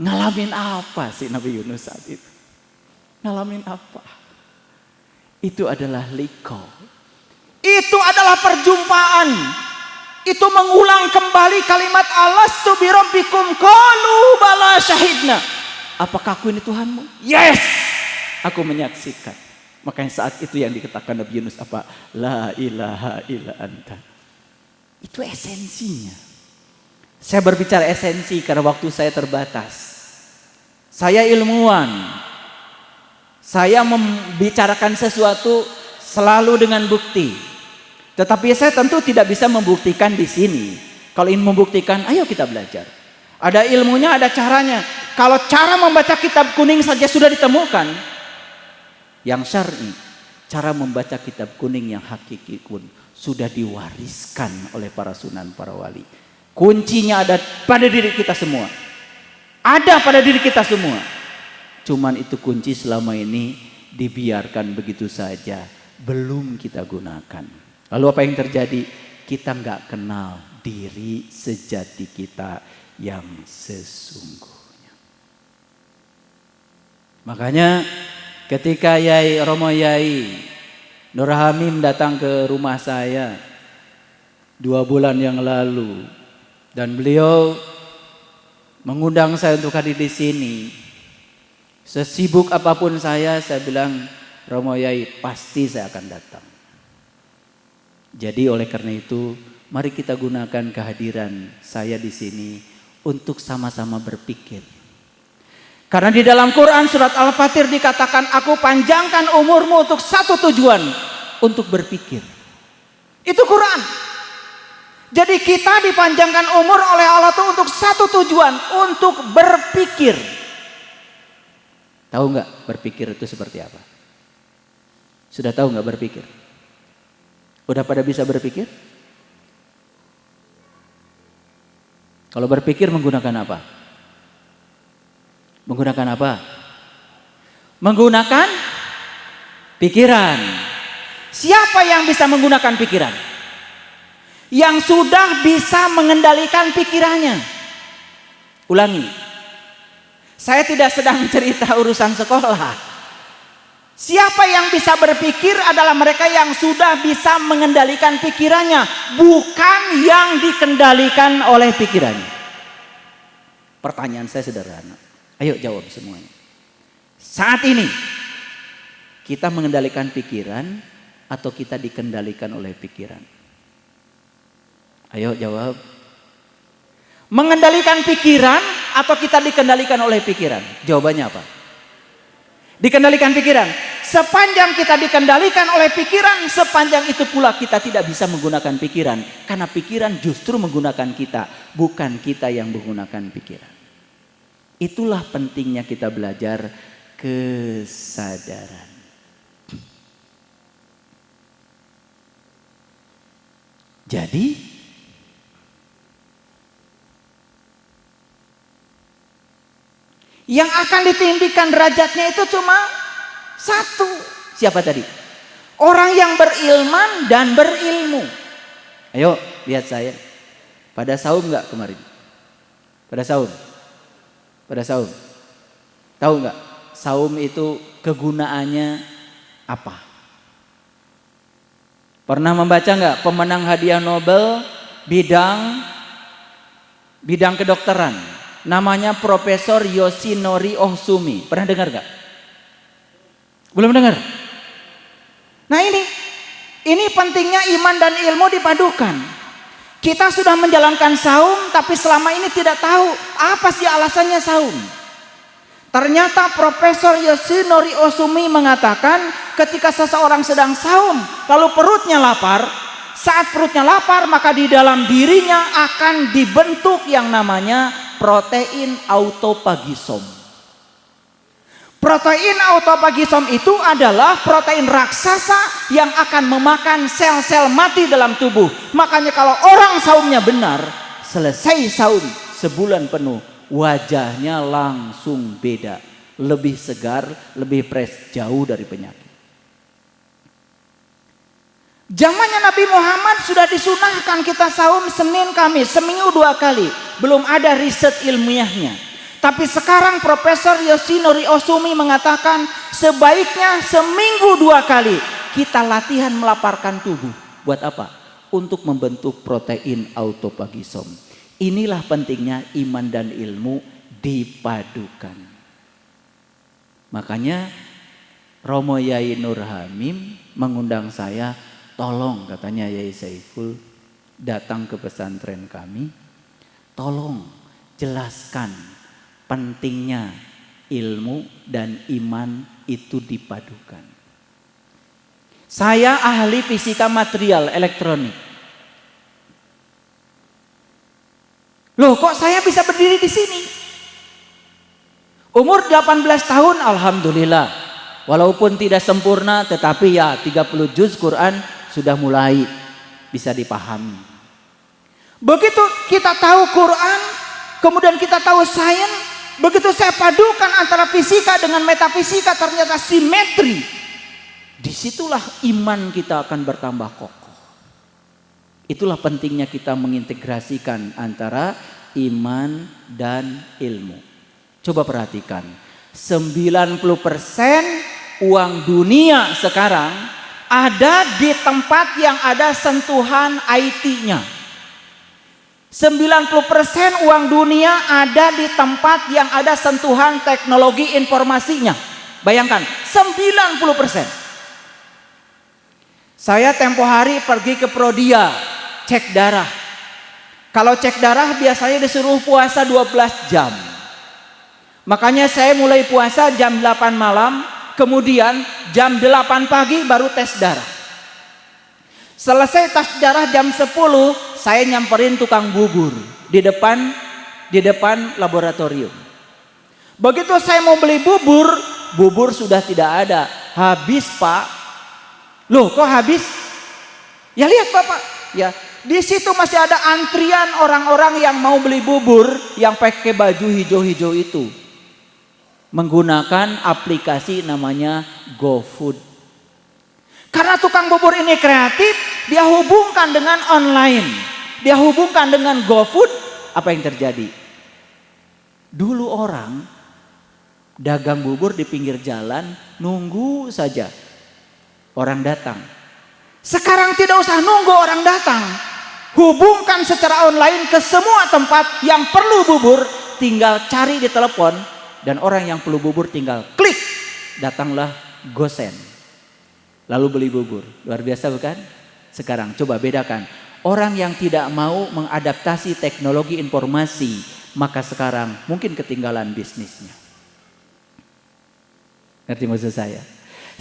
[SPEAKER 2] Ngalamin apa sih Nabi Yunus saat itu? Ngalamin apa? Itu adalah liqa. Itu adalah perjumpaan. Itu mengulang kembali kalimat alastu bi rabbikum qalu bala syahidna. Apakah aku ini Tuhanmu? Yes. Aku menyaksikan. Makanya saat itu yang dikatakan Nabi Yunus apa? La ilaha illa anta. Itu esensinya. Saya berbicara esensi karena waktu saya terbatas. Saya ilmuwan. Saya membicarakan sesuatu selalu dengan bukti. Tetapi saya tentu tidak bisa membuktikan di sini. Kalau ingin membuktikan, ayo kita belajar. Ada ilmunya, ada caranya. Kalau cara membaca kitab kuning saja sudah ditemukan, yang syar'i, cara membaca kitab kuning yang hakiki pun sudah diwariskan oleh para sunan, para wali. Kuncinya ada pada diri kita semua. Ada pada diri kita semua. Cuman itu kunci selama ini dibiarkan begitu saja, belum kita gunakan. Lalu apa yang terjadi? Kita nggak kenal diri sejati kita yang sesungguhnya. Makanya ketika Romo Yai Nur Hamim datang ke rumah saya 2 bulan yang lalu dan beliau mengundang saya untuk hadir di sini. Sesibuk apapun saya bilang, Romo Yai pasti saya akan datang. Jadi oleh karena itu, mari kita gunakan kehadiran saya di sini untuk sama-sama berpikir. Karena di dalam Quran surat Al-Fatir dikatakan, aku panjangkan umurmu untuk satu tujuan, untuk berpikir. Itu Quran. Jadi kita dipanjangkan umur oleh Allah itu untuk satu tujuan, untuk berpikir. Tahu nggak berpikir itu seperti apa? Sudah tahu nggak berpikir? Udah pada bisa berpikir? Kalau berpikir menggunakan apa? Menggunakan apa? Menggunakan pikiran. Siapa yang bisa menggunakan pikiran? Yang sudah bisa mengendalikan pikirannya. Ulangi. Saya tidak sedang cerita urusan sekolah. Siapa yang bisa berpikir adalah mereka yang sudah bisa mengendalikan pikirannya, bukan yang dikendalikan oleh pikirannya. Pertanyaan saya sederhana. Ayo jawab semuanya. Saat ini kita mengendalikan pikiran atau kita dikendalikan oleh pikiran? Ayo jawab. Mengendalikan pikiran atau kita dikendalikan oleh pikiran? Jawabannya apa? Dikendalikan pikiran. Sepanjang kita dikendalikan oleh pikiran, sepanjang itu pula kita tidak bisa menggunakan pikiran. Karena pikiran justru menggunakan kita, bukan kita yang menggunakan pikiran. Itulah pentingnya kita belajar kesadaran. Jadi yang akan ditinggikan derajatnya itu cuma satu. Siapa tadi? Orang yang berilman dan berilmu. Ayo lihat saya. Pada saum nggak kemarin? Pada saum? Pada saum? Tahu nggak? Saum itu kegunaannya apa? Pernah membaca nggak pemenang hadiah Nobel bidang kedokteran? Namanya Profesor Yoshinori Ohsumi. Pernah dengar gak? Belum dengar? Nah ini pentingnya iman dan ilmu dipadukan. Kita sudah menjalankan saum, tapi selama ini tidak tahu apa sih alasannya saum. Ternyata Profesor Yoshinori Ohsumi mengatakan ketika seseorang sedang saum, lalu perutnya lapar, saat perutnya lapar maka di dalam dirinya akan dibentuk yang namanya protein autofagisom. Protein autofagisom itu adalah protein raksasa yang akan memakan sel-sel mati dalam tubuh. Makanya kalau orang saumnya benar, selesai saum sebulan penuh, wajahnya langsung beda. Lebih segar, lebih fresh, jauh dari penyakit. Zamannya Nabi Muhammad sudah disunahkan kita saum Senin Kamis, seminggu 2 kali. Belum ada riset ilmiahnya. Tapi sekarang Profesor Yoshinori Ohsumi mengatakan sebaiknya seminggu 2 kali kita latihan melaparkan tubuh. Buat apa? Untuk membentuk protein autofagisom. Inilah pentingnya iman dan ilmu dipadukan. Makanya Romo Yai Nur Hamim mengundang saya, tolong katanya Yai Saiful datang ke pesantren kami, tolong jelaskan pentingnya ilmu dan iman itu dipadukan. Saya ahli fisika material elektronik. Loh kok saya bisa berdiri di sini? Umur 18 tahun alhamdulillah. Walaupun tidak sempurna tetapi ya 30 juz Quran sudah mulai bisa dipahami. Begitu kita tahu Quran, kemudian kita tahu sains, begitu saya padukan antara fisika dengan metafisika ternyata simetri. Disitulah iman kita akan bertambah kokoh. Itulah pentingnya kita mengintegrasikan antara iman dan ilmu. Coba perhatikan, 90% uang dunia sekarang ada di tempat yang ada sentuhan IT-nya. 90% uang dunia ada di tempat yang ada sentuhan teknologi informasinya. Bayangkan, 90%. Saya tempo hari pergi ke Prodia, cek darah. Kalau cek darah biasanya disuruh puasa 12 jam. Makanya saya mulai puasa jam 8 malam, kemudian jam 8 pagi baru tes darah. Selesai tes darah jam 10, saya nyamperin tukang bubur di depan laboratorium. Begitu saya mau beli bubur sudah tidak ada. Habis, Pak. Loh, kok habis? Ya lihat, Bapak. Ya, di situ masih ada antrian orang-orang yang mau beli bubur yang pakai baju hijau-hijau itu. menggunakan aplikasi namanya GoFood. Karena tukang bubur ini kreatif, dia hubungkan dengan online, dia hubungkan dengan GoFood. Apa yang terjadi? Dulu orang dagang bubur di pinggir jalan, nunggu saja orang datang. Sekarang tidak usah nunggu orang datang, hubungkan secara online ke semua tempat yang perlu bubur, tinggal cari di telepon, dan orang yang perlu bubur tinggal klik, datanglah gosen, lalu beli bubur. Luar biasa bukan? Sekarang coba bedakan, orang yang tidak mau mengadaptasi teknologi informasi, maka sekarang mungkin ketinggalan bisnisnya. Ngerti maksud saya?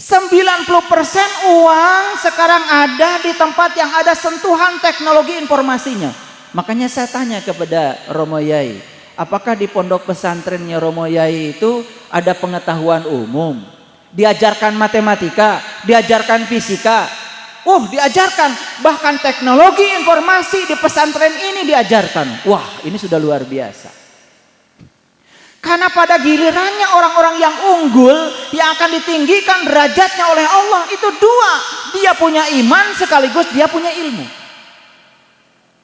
[SPEAKER 2] 90% uang sekarang ada di tempat yang ada sentuhan teknologi informasinya. Makanya saya tanya kepada Romo Yai, apakah di pondok pesantrennya Romo Yai itu ada pengetahuan umum? Diajarkan matematika, diajarkan fisika, diajarkan. Bahkan teknologi informasi di pesantren ini diajarkan. Wah, ini sudah luar biasa. Karena pada gilirannya orang-orang yang unggul, yang akan ditinggikan derajatnya oleh Allah, itu dua. Dia punya iman sekaligus dia punya ilmu.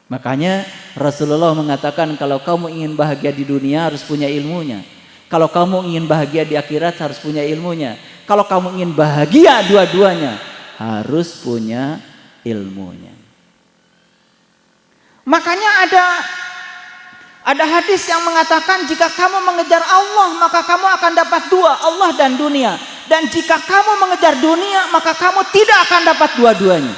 [SPEAKER 2] Makanya Rasulullah mengatakan, kalau kamu ingin bahagia di dunia harus punya ilmunya. Kalau kamu ingin bahagia di akhirat harus punya ilmunya. Kalau kamu ingin bahagia dua-duanya harus punya ilmunya. Makanya ada hadis yang mengatakan, jika kamu mengejar Allah maka kamu akan dapat dua, Allah dan dunia. Dan jika kamu mengejar dunia maka kamu tidak akan dapat dua-duanya.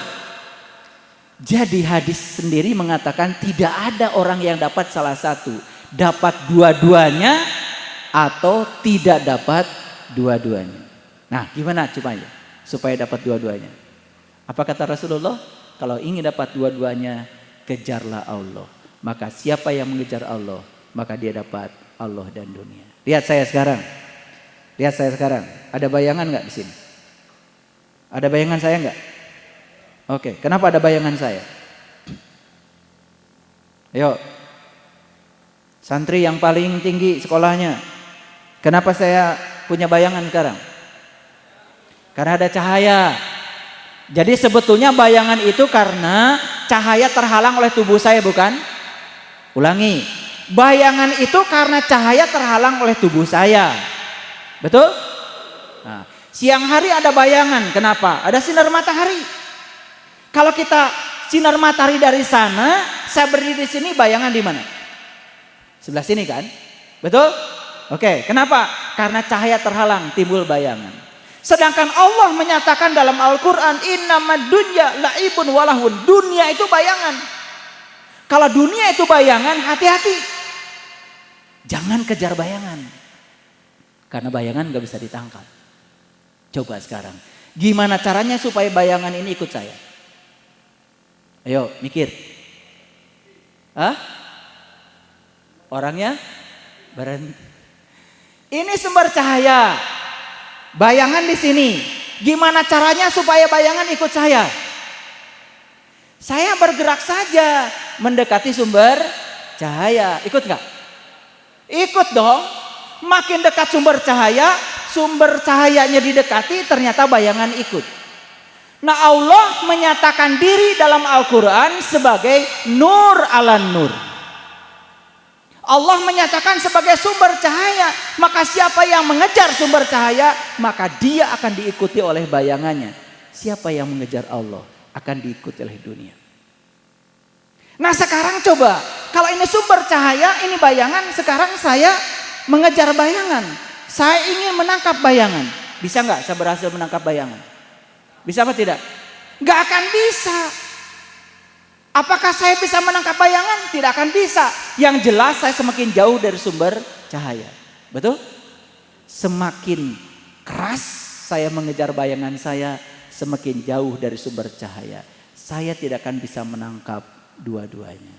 [SPEAKER 2] Jadi hadis sendiri mengatakan tidak ada orang yang dapat salah satu, dapat dua-duanya atau tidak dapat dua-duanya. Nah, gimana cumanya supaya dapat dua-duanya? Apa kata Rasulullah? Kalau ingin dapat dua-duanya, kejarlah Allah. Maka siapa yang mengejar Allah, maka dia dapat Allah dan dunia. Lihat saya sekarang. Lihat saya sekarang. Ada bayangan nggak di sini? Ada bayangan saya nggak? Oke, kenapa ada bayangan saya? Ayo. Santri yang paling tinggi sekolahnya. Kenapa saya punya bayangan sekarang? Karena ada cahaya. Jadi sebetulnya bayangan itu karena cahaya terhalang oleh tubuh saya, bukan? Ulangi, bayangan itu karena cahaya terhalang oleh tubuh saya. Betul? Nah, siang hari ada bayangan, kenapa? Ada sinar matahari. Kalau kita sinar matahari dari sana, saya berdiri di sini, bayangan di mana? Sebelah sini kan? Betul? Oke, kenapa? Karena cahaya terhalang, timbul bayangan. Sedangkan Allah menyatakan dalam Al-Quran, innamad dunya la'ibun walahun. Dunia itu bayangan. Kalau dunia itu bayangan, hati-hati. Jangan kejar bayangan. Karena bayangan gak bisa ditangkap. Coba sekarang. Gimana caranya supaya bayangan ini ikut saya? Ayo mikir. Hah? Orangnya berhenti. Ini sumber cahaya. Bayangan di sini. Gimana caranya supaya bayangan ikut saya? Saya bergerak saja mendekati sumber cahaya. Ikut nggak? Ikut dong. Makin dekat sumber cahayanya didekati, ternyata bayangan ikut. Nah, Allah menyatakan diri dalam Al-Quran sebagai nur ala nur. Allah menyatakan sebagai sumber cahaya. Maka siapa yang mengejar sumber cahaya, maka dia akan diikuti oleh bayangannya. Siapa yang mengejar Allah akan diikuti oleh dunia. Nah sekarang coba, kalau ini sumber cahaya, ini bayangan, sekarang saya mengejar bayangan. Saya ingin menangkap bayangan. Bisa nggak saya berhasil menangkap bayangan? Bisa apa tidak? Nggak akan bisa. Apakah saya bisa menangkap bayangan? Tidak akan bisa. Yang jelas saya semakin jauh dari sumber cahaya. Betul? Semakin keras saya mengejar bayangan saya, semakin jauh dari sumber cahaya. Saya tidak akan bisa menangkap dua-duanya.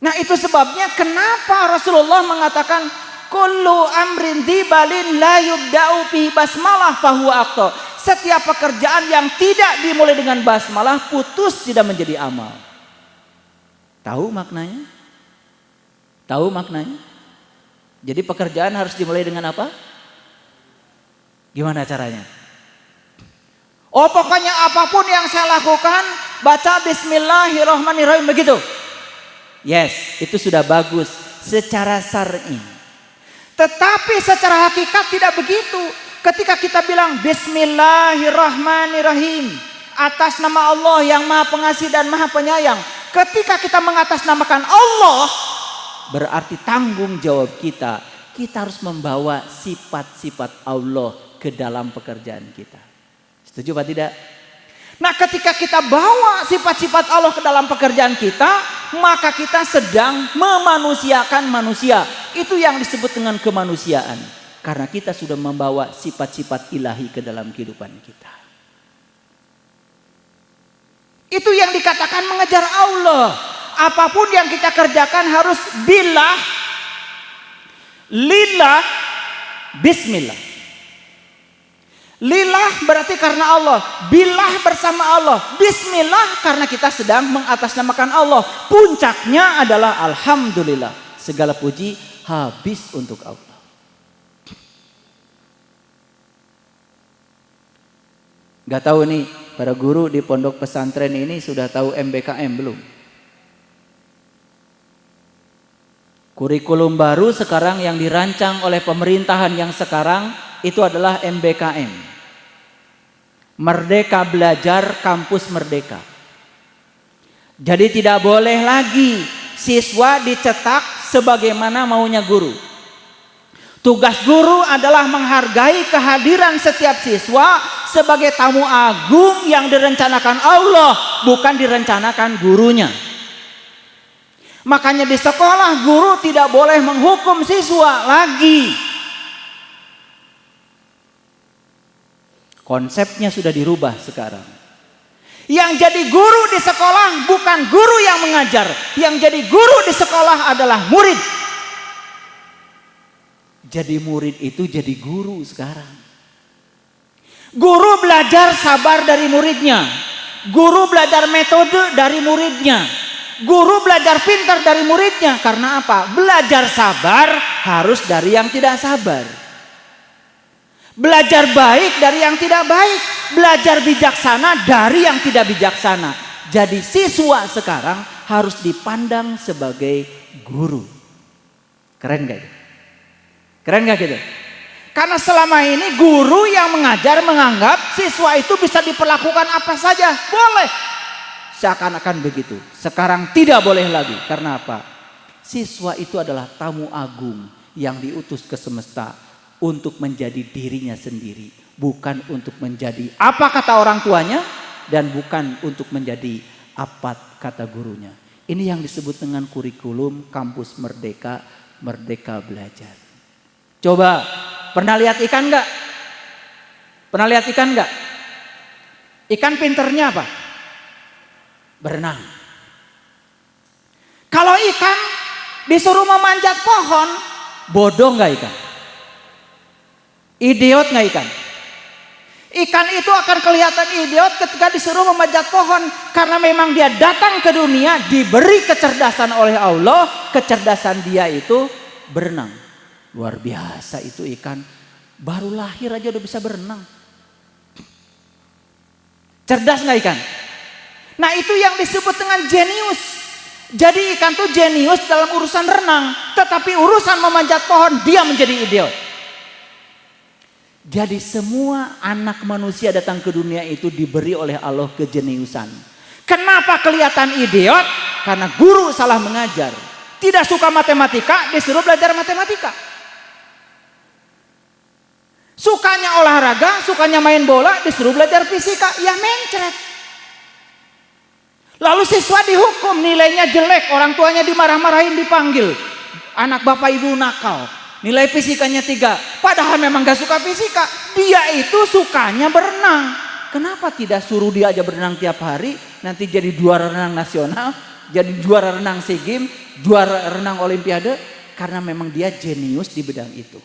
[SPEAKER 2] Nah itu sebabnya kenapa Rasulullah mengatakan kullu amrin dzibalin la yubda'u bihi basmalah fahuwa aqta. Setiap pekerjaan yang tidak dimulai dengan basmalah putus, tidak menjadi amal. Tahu maknanya? Tahu maknanya? Jadi pekerjaan harus dimulai dengan apa? Gimana caranya? Oh, pokoknya apapun yang saya lakukan, baca bismillahirrahmanirrahim, begitu. Yes, itu sudah bagus secara syar'i. Tetapi secara hakikat tidak begitu. Ketika kita bilang bismillahirrahmanirrahim atas nama Allah yang Maha Pengasih dan Maha Penyayang, ketika kita mengatasnamakan Allah, berarti tanggung jawab kita harus membawa sifat-sifat Allah ke dalam pekerjaan kita. Setuju apa tidak? Nah, ketika kita bawa sifat-sifat Allah ke dalam pekerjaan kita, maka kita sedang memanusiakan manusia. Itu yang disebut dengan kemanusiaan. Karena kita sudah membawa sifat-sifat ilahi ke dalam kehidupan kita. Itu yang dikatakan mengejar Allah. Apapun yang kita kerjakan harus billah, lillah, bismillah. Lillah berarti karena Allah, billah bersama Allah, bismillah karena kita sedang mengatasnamakan Allah. Puncaknya adalah alhamdulillah, segala puji habis untuk Allah. Gak tahu nih para guru di pondok pesantren ini sudah tahu MBKM belum? Kurikulum baru sekarang yang dirancang oleh pemerintahan yang sekarang itu adalah MBKM. Merdeka Belajar Kampus Merdeka. Jadi tidak boleh lagi siswa dicetak sebagaimana maunya guru. Tugas guru adalah menghargai kehadiran setiap siswa sebagai tamu agung yang direncanakan Allah, bukan direncanakan gurunya. Makanya di sekolah guru tidak boleh menghukum siswa lagi. Konsepnya sudah dirubah sekarang. Yang jadi guru di sekolah bukan guru yang mengajar. Yang jadi guru di sekolah adalah murid. Jadi murid itu jadi guru sekarang. Guru belajar sabar dari muridnya. Guru belajar metode dari muridnya. Guru belajar pintar dari muridnya. Karena apa? Belajar sabar harus dari yang tidak sabar. Belajar baik dari yang tidak baik. Belajar bijaksana dari yang tidak bijaksana. Jadi siswa sekarang harus dipandang sebagai guru. Keren gak itu? Keren gak gitu? Karena selama ini guru yang mengajar menganggap siswa itu bisa diperlakukan apa saja. Boleh. Seakan-akan begitu. Sekarang tidak boleh lagi. Karena apa? Siswa itu adalah tamu agung yang diutus ke semesta untuk menjadi dirinya sendiri, bukan untuk menjadi apa kata orang tuanya, dan bukan untuk menjadi apa kata gurunya. Ini yang disebut dengan kurikulum kampus merdeka, Merdeka Belajar. Coba, pernah lihat ikan enggak? Pernah lihat ikan enggak? Ikan pinternya apa? Berenang. Kalau ikan disuruh memanjat pohon, bodoh enggak ikan? Idiot nggak ikan? Ikan itu akan kelihatan idiot ketika disuruh memanjat pohon. Karena memang dia datang ke dunia diberi kecerdasan oleh Allah. Kecerdasan dia itu berenang. Luar biasa itu ikan. Baru lahir aja udah bisa berenang. Cerdas nggak ikan? Nah itu yang disebut dengan jenius. Jadi ikan tuh jenius dalam urusan renang. Tetapi urusan memanjat pohon dia menjadi idiot. Jadi semua anak manusia datang ke dunia itu diberi oleh Allah kejeniusan. Kenapa kelihatan idiot? Karena guru salah mengajar. Tidak suka matematika, disuruh belajar matematika. Sukanya olahraga, sukanya main bola, disuruh belajar fisika, ya mencret. Lalu siswa dihukum, nilainya jelek, orang tuanya dimarah-marahin, dipanggil. Anak bapak ibu nakal. Nilai fisikanya 3. Padahal memang gak suka fisika. Dia itu sukanya berenang. Kenapa tidak suruh dia aja berenang tiap hari. Nanti jadi juara renang nasional. Jadi juara renang SEA Games. Juara renang Olimpiade. Karena memang dia jenius di bidang itu.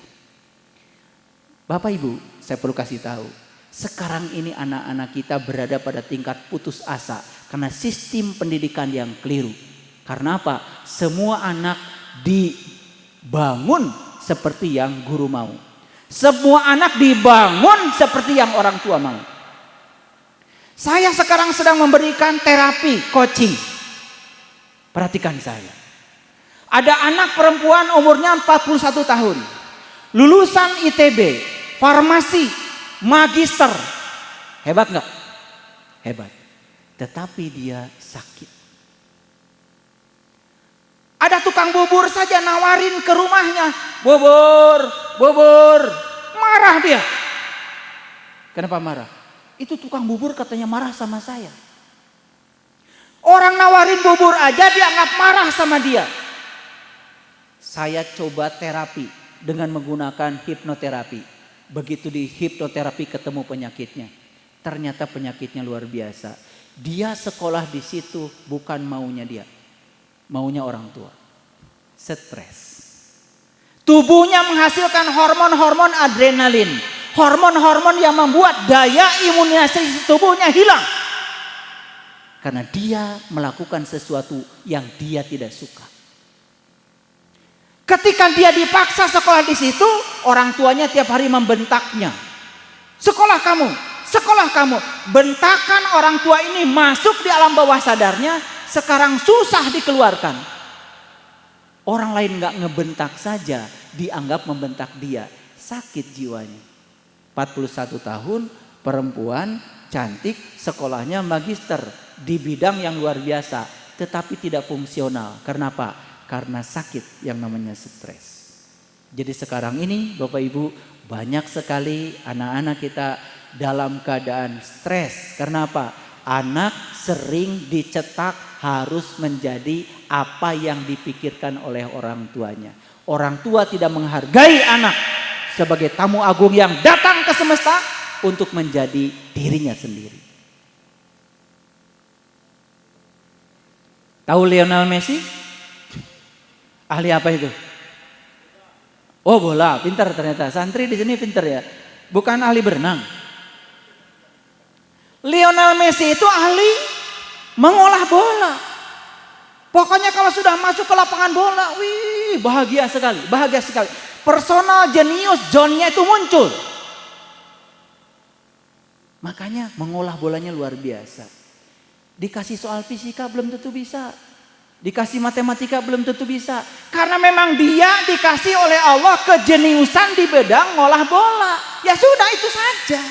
[SPEAKER 2] Bapak ibu, saya perlu kasih tahu. Sekarang ini anak-anak kita berada pada tingkat putus asa. Karena sistem pendidikan yang keliru. Karena apa? Semua anak dibangun seperti yang guru mau. Semua anak dibangun seperti yang orang tua mau. Saya sekarang sedang memberikan terapi coaching. Perhatikan saya. Ada anak perempuan umurnya 41 tahun. Lulusan ITB, farmasi, magister. Hebat nggak? Hebat. Tetapi dia sakit. Ada tukang bubur saja nawarin ke rumahnya. Bubur, bubur. Marah dia. Kenapa marah? Itu tukang bubur katanya marah sama saya. Orang nawarin bubur aja dianggap marah sama dia. Saya coba terapi dengan menggunakan hipnoterapi. Begitu di hipnoterapi ketemu penyakitnya. Ternyata penyakitnya luar biasa. Dia sekolah di situ bukan maunya dia. Maunya orang tua. Stres. Tubuhnya menghasilkan hormon-hormon adrenalin. Hormon-hormon yang membuat daya imunisasi tubuhnya hilang. Karena dia melakukan sesuatu yang dia tidak suka. Ketika dia dipaksa sekolah di situ, orang tuanya tiap hari membentaknya. Sekolah kamu, sekolah kamu. Bentakan orang tua ini masuk di alam bawah sadarnya, sekarang susah dikeluarkan. Orang lain nggak ngebentak saja, dianggap membentak dia. Sakit jiwanya. 41 tahun, perempuan, cantik, sekolahnya magister. Di bidang yang luar biasa, tetapi tidak fungsional. Karena apa? Karena sakit yang namanya stres. Jadi sekarang ini Bapak Ibu, banyak sekali anak-anak kita dalam keadaan stres. Karena apa? Anak sering dicetak harus menjadi apa yang dipikirkan oleh orang tuanya. Orang tua tidak menghargai anak sebagai tamu agung yang datang ke semesta untuk menjadi dirinya sendiri. Tahu Lionel Messi? Ahli apa itu? Oh, bola, pintar ternyata. Santri di sini pintar ya. Bukan ahli berenang. Lionel Messi itu ahli mengolah bola. Pokoknya kalau sudah masuk ke lapangan bola, wih, bahagia sekali, bahagia sekali. Personal genius zone-nya itu muncul. Makanya mengolah bolanya luar biasa. Dikasih soal fisika belum tentu bisa. Dikasih matematika belum tentu bisa. Karena memang dia dikasih oleh Allah kejeniusan di bidang ngolah bola. Ya sudah, itu saja.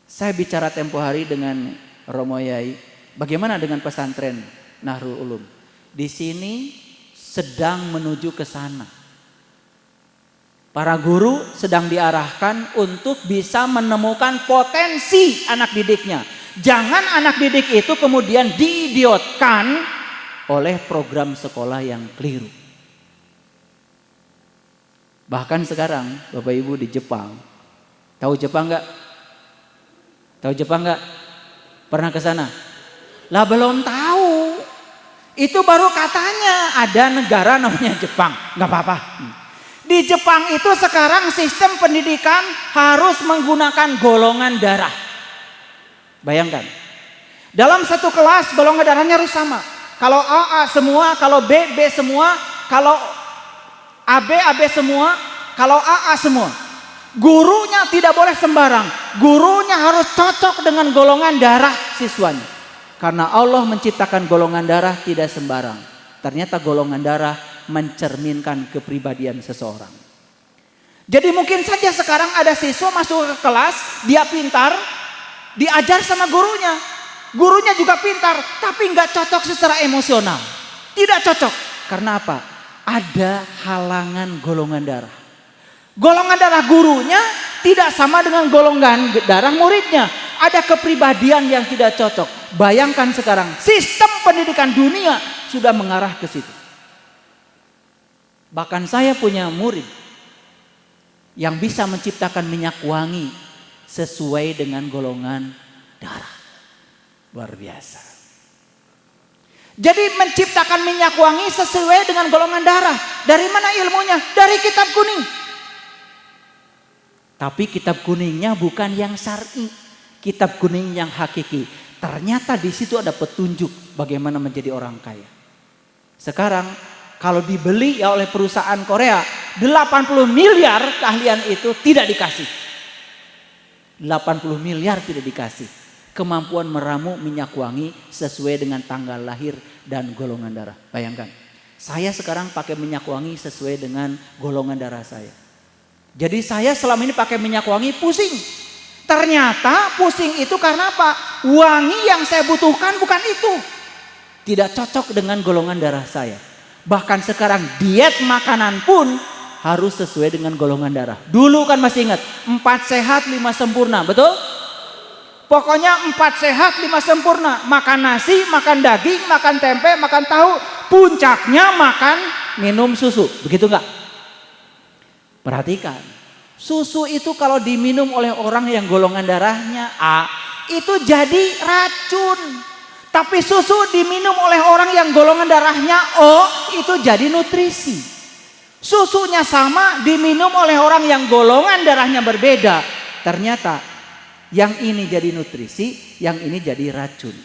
[SPEAKER 2] Saya bicara tempo hari dengan Romo Yai. Bagaimana dengan pesantren Nahrul Ulum? Di sini sedang menuju ke sana. Para guru sedang diarahkan untuk bisa menemukan potensi anak didiknya. Jangan anak didik itu kemudian diidiotkan oleh program sekolah yang keliru. Bahkan sekarang Bapak Ibu di Jepang. Tahu Jepang enggak? Tahu Jepang enggak? Pernah ke sana? Lah belum tahu. Itu baru katanya ada negara namanya Jepang. Enggak apa-apa. Di Jepang itu sekarang sistem pendidikan harus menggunakan golongan darah. Bayangkan, dalam satu kelas golongan darahnya harus sama. Kalau A, A semua, kalau B, B semua, kalau AB, AB semua, kalau A, A semua. Gurunya tidak boleh sembarang. Gurunya harus cocok dengan golongan darah siswanya. Karena Allah menciptakan golongan darah tidak sembarang. Ternyata golongan darah mencerminkan kepribadian seseorang. Jadi mungkin saja sekarang ada siswa masuk ke kelas, dia pintar, diajar sama gurunya. Gurunya juga pintar, tapi nggak cocok secara emosional. Tidak cocok. Karena apa? Ada halangan golongan darah. Golongan darah gurunya tidak sama dengan golongan darah muridnya. Ada kepribadian yang tidak cocok. Bayangkan sekarang, sistem pendidikan dunia sudah mengarah ke situ. Bahkan saya punya murid yang bisa menciptakan minyak wangi sesuai dengan golongan darah. Luar biasa. Jadi menciptakan minyak wangi sesuai dengan golongan darah. Dari mana ilmunya? Dari kitab kuning. Tapi kitab kuningnya bukan yang syar'i. Kitab kuning yang hakiki. Ternyata di situ ada petunjuk bagaimana menjadi orang kaya. Sekarang Kalau dibeli ya oleh perusahaan Korea, 80 miliar keahlian itu tidak dikasih. 80 miliar tidak dikasih. Kemampuan meramu minyak wangi sesuai dengan tanggal lahir dan golongan darah. Bayangkan, saya sekarang pakai minyak wangi sesuai dengan golongan darah saya. Jadi saya selama ini pakai minyak wangi pusing. Ternyata pusing itu karena apa? Wangi yang saya butuhkan bukan itu. Tidak cocok dengan golongan darah saya. Bahkan sekarang diet makanan pun harus sesuai dengan golongan darah. Dulu kan masih ingat 4 sehat 5 sempurna, betul? Pokoknya 4 sehat 5 sempurna. Makan nasi, makan daging, makan tempe, makan tahu. Puncaknya makan minum susu. Begitu enggak? Perhatikan. Susu itu kalau diminum oleh orang yang golongan darahnya A, itu jadi racun. Tapi susu diminum oleh orang yang golongan darahnya O, itu jadi nutrisi. Susunya sama diminum oleh orang yang golongan darahnya berbeda. Ternyata yang ini jadi nutrisi, yang ini jadi racun.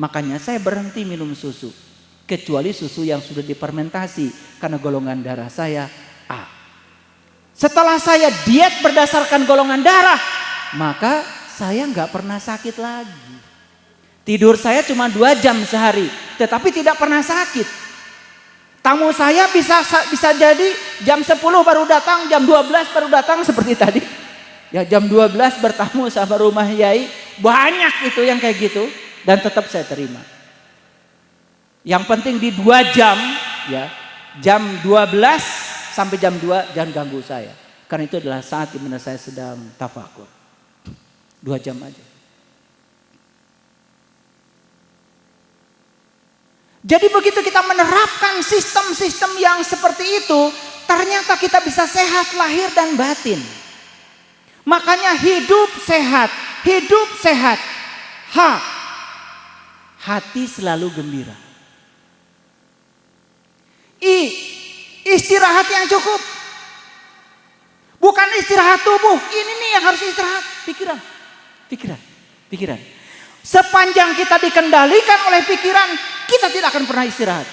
[SPEAKER 2] Makanya saya berhenti minum susu. Kecuali susu yang sudah difermentasi karena golongan darah saya A. Setelah saya diet berdasarkan golongan darah, maka saya nggak pernah sakit lagi. Tidur saya cuma 2 jam sehari, tetapi tidak pernah sakit. Tamu saya bisa jadi jam 10 baru datang, jam 12 baru datang seperti tadi. Ya jam 12 bertamu sama rumah Yai, banyak itu yang kayak gitu dan tetap saya terima. Yang penting di 2 jam ya, jam 12 sampai jam 2 jangan ganggu saya. Karena itu adalah saat di mana saya sedang tafakur. 2 jam aja. Jadi begitu kita menerapkan sistem-sistem yang seperti itu, ternyata kita bisa sehat lahir dan batin. Makanya hidup sehat. Hati selalu gembira. Istirahat yang cukup. Bukan istirahat tubuh, ini nih yang harus istirahat. Pikiran. Sepanjang kita dikendalikan oleh pikiran, kita tidak akan pernah istirahat.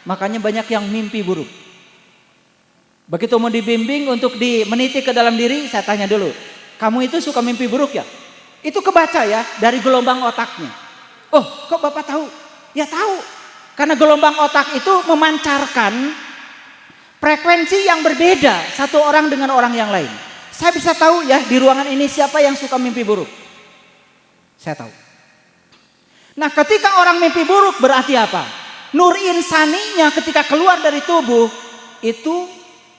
[SPEAKER 2] Makanya banyak yang mimpi buruk. Begitu mau dibimbing untuk meniti ke dalam diri, saya tanya dulu, kamu itu suka mimpi buruk ya? Itu kebaca ya dari gelombang otaknya. Oh, kok Bapak tahu? Ya tahu. Karena gelombang otak itu memancarkan frekuensi yang berbeda satu orang dengan orang yang lain. Saya bisa tahu ya di ruangan ini siapa yang suka mimpi buruk. Saya tahu. Nah ketika orang mimpi buruk berarti apa? Nur insaninya ketika keluar dari tubuh itu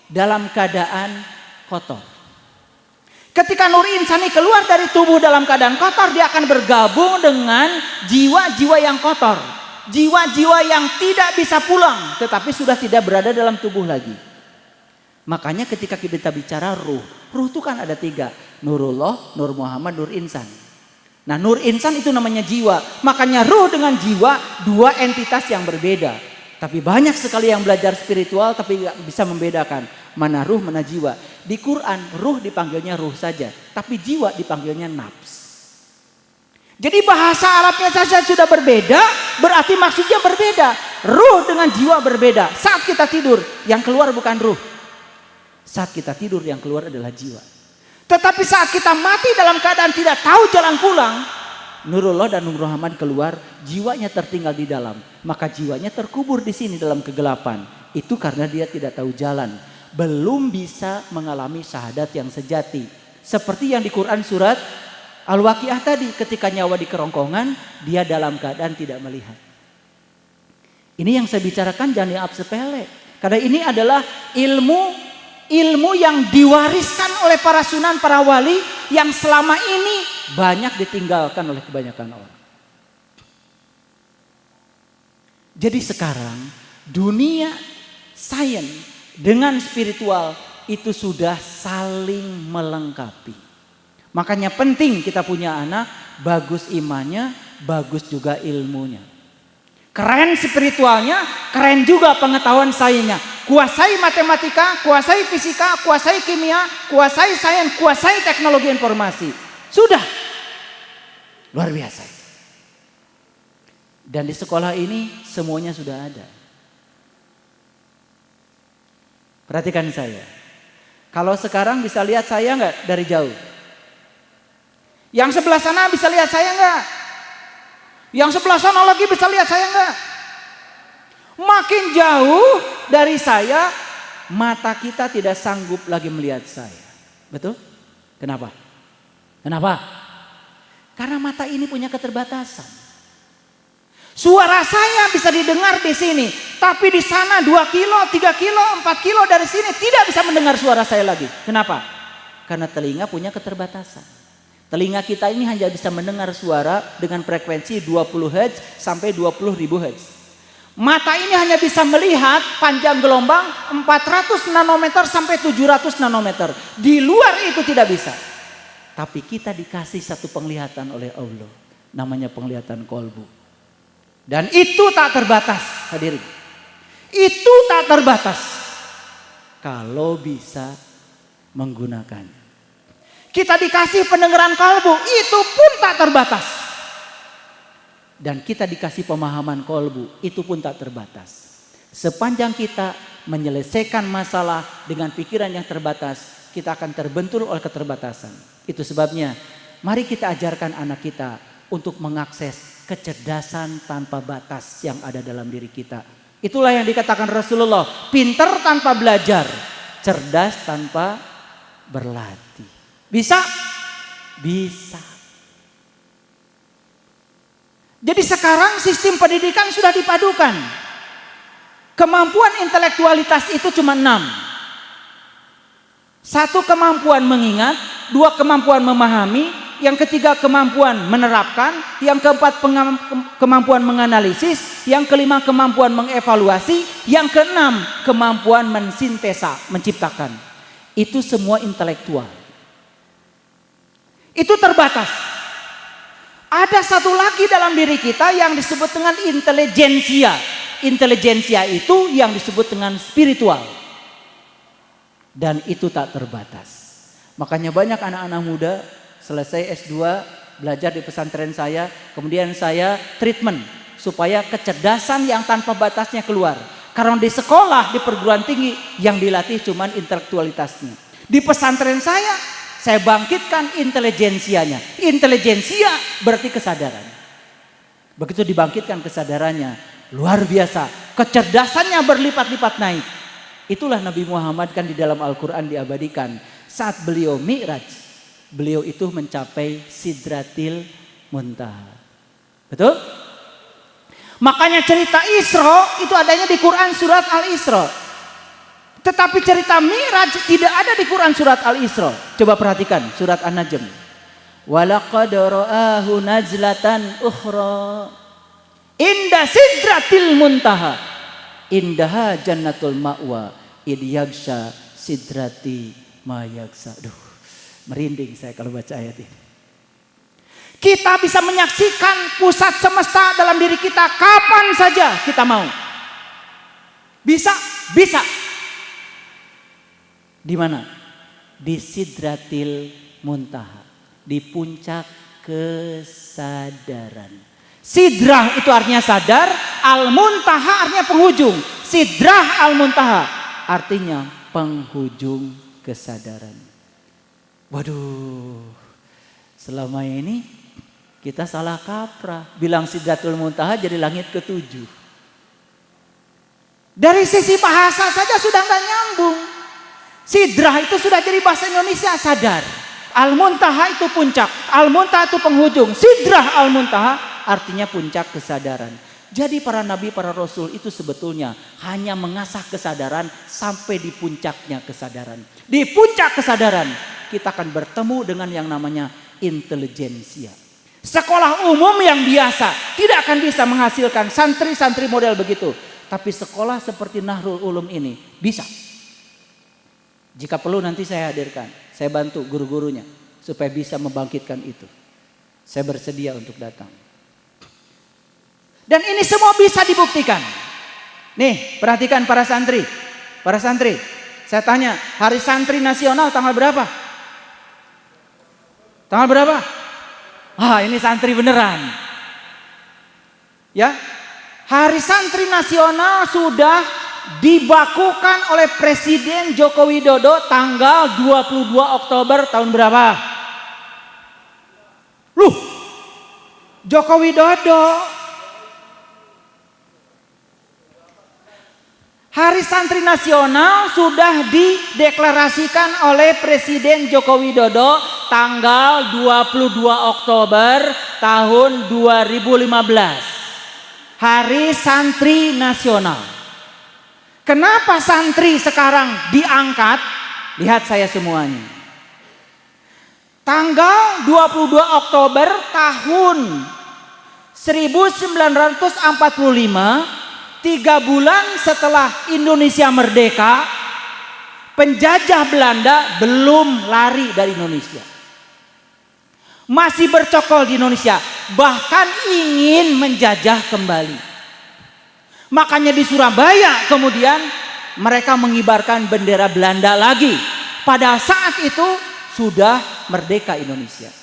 [SPEAKER 2] dalam keadaan kotor. Ketika nur insani keluar dari tubuh dalam keadaan kotor, dia akan bergabung dengan jiwa-jiwa yang kotor. Jiwa-jiwa yang tidak bisa pulang tetapi sudah tidak berada dalam tubuh lagi. Makanya ketika kita bicara ruh itu kan ada 3. Nurullah, Nur Muhammad, Nur Insan. Nah nur insan itu namanya jiwa. Makanya ruh dengan jiwa 2 entitas yang berbeda. Tapi banyak sekali yang belajar spiritual tapi gak bisa membedakan mana ruh mana jiwa. Di Quran ruh dipanggilnya ruh saja, tapi jiwa dipanggilnya nafs. Jadi bahasa Arabnya saja sudah berbeda, berarti maksudnya berbeda. Ruh dengan jiwa berbeda. Saat kita tidur yang keluar bukan ruh. Saat kita tidur yang keluar adalah jiwa. Tetapi saat kita mati dalam keadaan tidak tahu jalan pulang, Nurullah dan Nur Muhammad keluar, jiwanya tertinggal di dalam. Maka jiwanya terkubur di sini dalam kegelapan. Itu karena dia tidak tahu jalan. Belum bisa mengalami syahadat yang sejati. Seperti yang di Quran surat Al-Waqiah tadi, ketika nyawa di kerongkongan, dia dalam keadaan tidak melihat. Ini yang saya bicarakan jangan dianggap sepele. Karena ini adalah ilmu yang diwariskan oleh para sunan, para wali yang selama ini banyak ditinggalkan oleh kebanyakan orang. Jadi sekarang dunia sains dengan spiritual itu sudah saling melengkapi. Makanya penting kita punya anak, bagus imannya, bagus juga ilmunya. Keren spiritualnya, keren juga pengetahuan sainsnya. Kuasai matematika, kuasai fisika, kuasai kimia, kuasai sains, kuasai teknologi informasi. Sudah. Luar biasa. Dan di sekolah ini semuanya sudah ada. Perhatikan saya. Kalau sekarang bisa lihat saya nggak dari jauh? Yang sebelah sana bisa lihat saya nggak? Yang sebelah sana lagi bisa lihat saya nggak? Makin jauh dari saya, mata kita tidak sanggup lagi melihat saya. Betul? Kenapa? Kenapa? Karena mata ini punya keterbatasan. Suara saya bisa didengar di sini, tapi di sana 2 kilo, 3 kilo, 4 kilo dari sini tidak bisa mendengar suara saya lagi. Kenapa? Karena telinga punya keterbatasan. Telinga kita ini hanya bisa mendengar suara dengan frekuensi 20 Hz sampai 20.000 Hz. Mata ini hanya bisa melihat panjang gelombang 400 nanometer sampai 700 nanometer. Di luar itu tidak bisa. Tapi kita dikasih satu penglihatan oleh Allah. Namanya penglihatan kolbu. Dan itu tak terbatas, hadirin. Itu tak terbatas. Kalau bisa menggunakan. Kita dikasih pendengaran kolbu, itu pun tak terbatas. Dan kita dikasih pemahaman kolbu, itu pun tak terbatas. Sepanjang kita menyelesaikan masalah dengan pikiran yang terbatas, kita akan terbentur oleh keterbatasan. Itu sebabnya, mari kita ajarkan anak kita untuk mengakses kecerdasan tanpa batas yang ada dalam diri kita. Itulah yang dikatakan Rasulullah, pinter tanpa belajar, cerdas tanpa berlatih. Bisa? Bisa. Jadi sekarang sistem pendidikan sudah dipadukan. Kemampuan intelektualitas itu cuma 6. 1 kemampuan mengingat, 2 kemampuan memahami, yang ketiga kemampuan menerapkan, yang keempat kemampuan menganalisis, yang kelima kemampuan mengevaluasi, yang keenam kemampuan mensintesa, menciptakan. Itu semua intelektual. Itu terbatas. Ada satu lagi dalam diri kita yang disebut dengan intelijensia. Intelijensia itu yang disebut dengan spiritual. Dan itu tak terbatas. Makanya banyak anak-anak muda selesai S2 belajar di pesantren saya, kemudian saya treatment supaya kecerdasan yang tanpa batasnya keluar. Karena di sekolah, di perguruan tinggi yang dilatih cuman intelektualitasnya. Di pesantren saya bangkitkan intelijensianya. Intelijensia berarti kesadaran. Begitu dibangkitkan kesadarannya, luar biasa. Kecerdasannya berlipat-lipat naik. Itulah Nabi Muhammad kan di dalam Al-Quran diabadikan. Saat beliau Mi'raj, beliau itu mencapai Sidratil Muntaha. Betul? Makanya cerita Isra itu adanya di Quran surat Al-Isra. Tetapi cerita Mi'raj tidak ada di Quran surat Al-Isra. Coba perhatikan surat An-Najm. Walaqad ra'ahu najlatan ukhra inda Sidratil Muntaha indaha jannatul ma'wa id yagsha sidrati ma yagsha. Aduh, merinding saya kalau baca ayat ini. Kita bisa menyaksikan pusat semesta dalam diri kita kapan saja kita mau. Bisa? Bisa. Di mana? Di Sidratil Muntaha, di puncak kesadaran. Sidrah itu artinya sadar, Al-Muntaha artinya penghujung. Sidrah Al-Muntaha artinya penghujung kesadaran. Waduh, selama ini kita salah kaprah. Bilang Sidratul Muntaha jadi langit ke-7. Dari sisi bahasa saja sudah gak nyambung. Sidrah itu sudah jadi bahasa Indonesia sadar. Al-Muntaha itu puncak. Al-Muntaha itu penghujung. Sidrah Al-Muntaha artinya puncak kesadaran. Jadi para nabi, para rasul itu sebetulnya hanya mengasah kesadaran sampai di puncaknya kesadaran. Di puncak kesadaran kita akan bertemu dengan yang namanya intelijensia. Sekolah umum yang biasa tidak akan bisa menghasilkan santri-santri model begitu. Tapi sekolah seperti Nahrul Ulum ini bisa. Jika perlu nanti saya hadirkan, saya bantu guru-gurunya supaya bisa membangkitkan itu. Saya bersedia untuk datang. Dan ini semua bisa dibuktikan. Nih, perhatikan para santri. Para santri, saya tanya, Hari Santri Nasional tanggal berapa? Tanggal berapa? Ah, ini santri beneran. Ya. Hari Santri Nasional sudah dibakukan oleh Presiden Joko Widodo tanggal 22 Oktober tahun berapa? Loh, Joko Widodo. Hari Santri Nasional sudah dideklarasikan oleh Presiden Joko Widodo tanggal 22 Oktober tahun 2015. Hari Santri Nasional. Kenapa santri sekarang diangkat? Lihat saya semuanya. Tanggal 22 Oktober tahun 1945, 3 bulan setelah Indonesia merdeka, penjajah Belanda belum lari dari Indonesia. Masih bercokol di Indonesia, bahkan ingin menjajah kembali. Makanya di Surabaya kemudian mereka mengibarkan bendera Belanda lagi. Pada saat itu sudah merdeka Indonesia.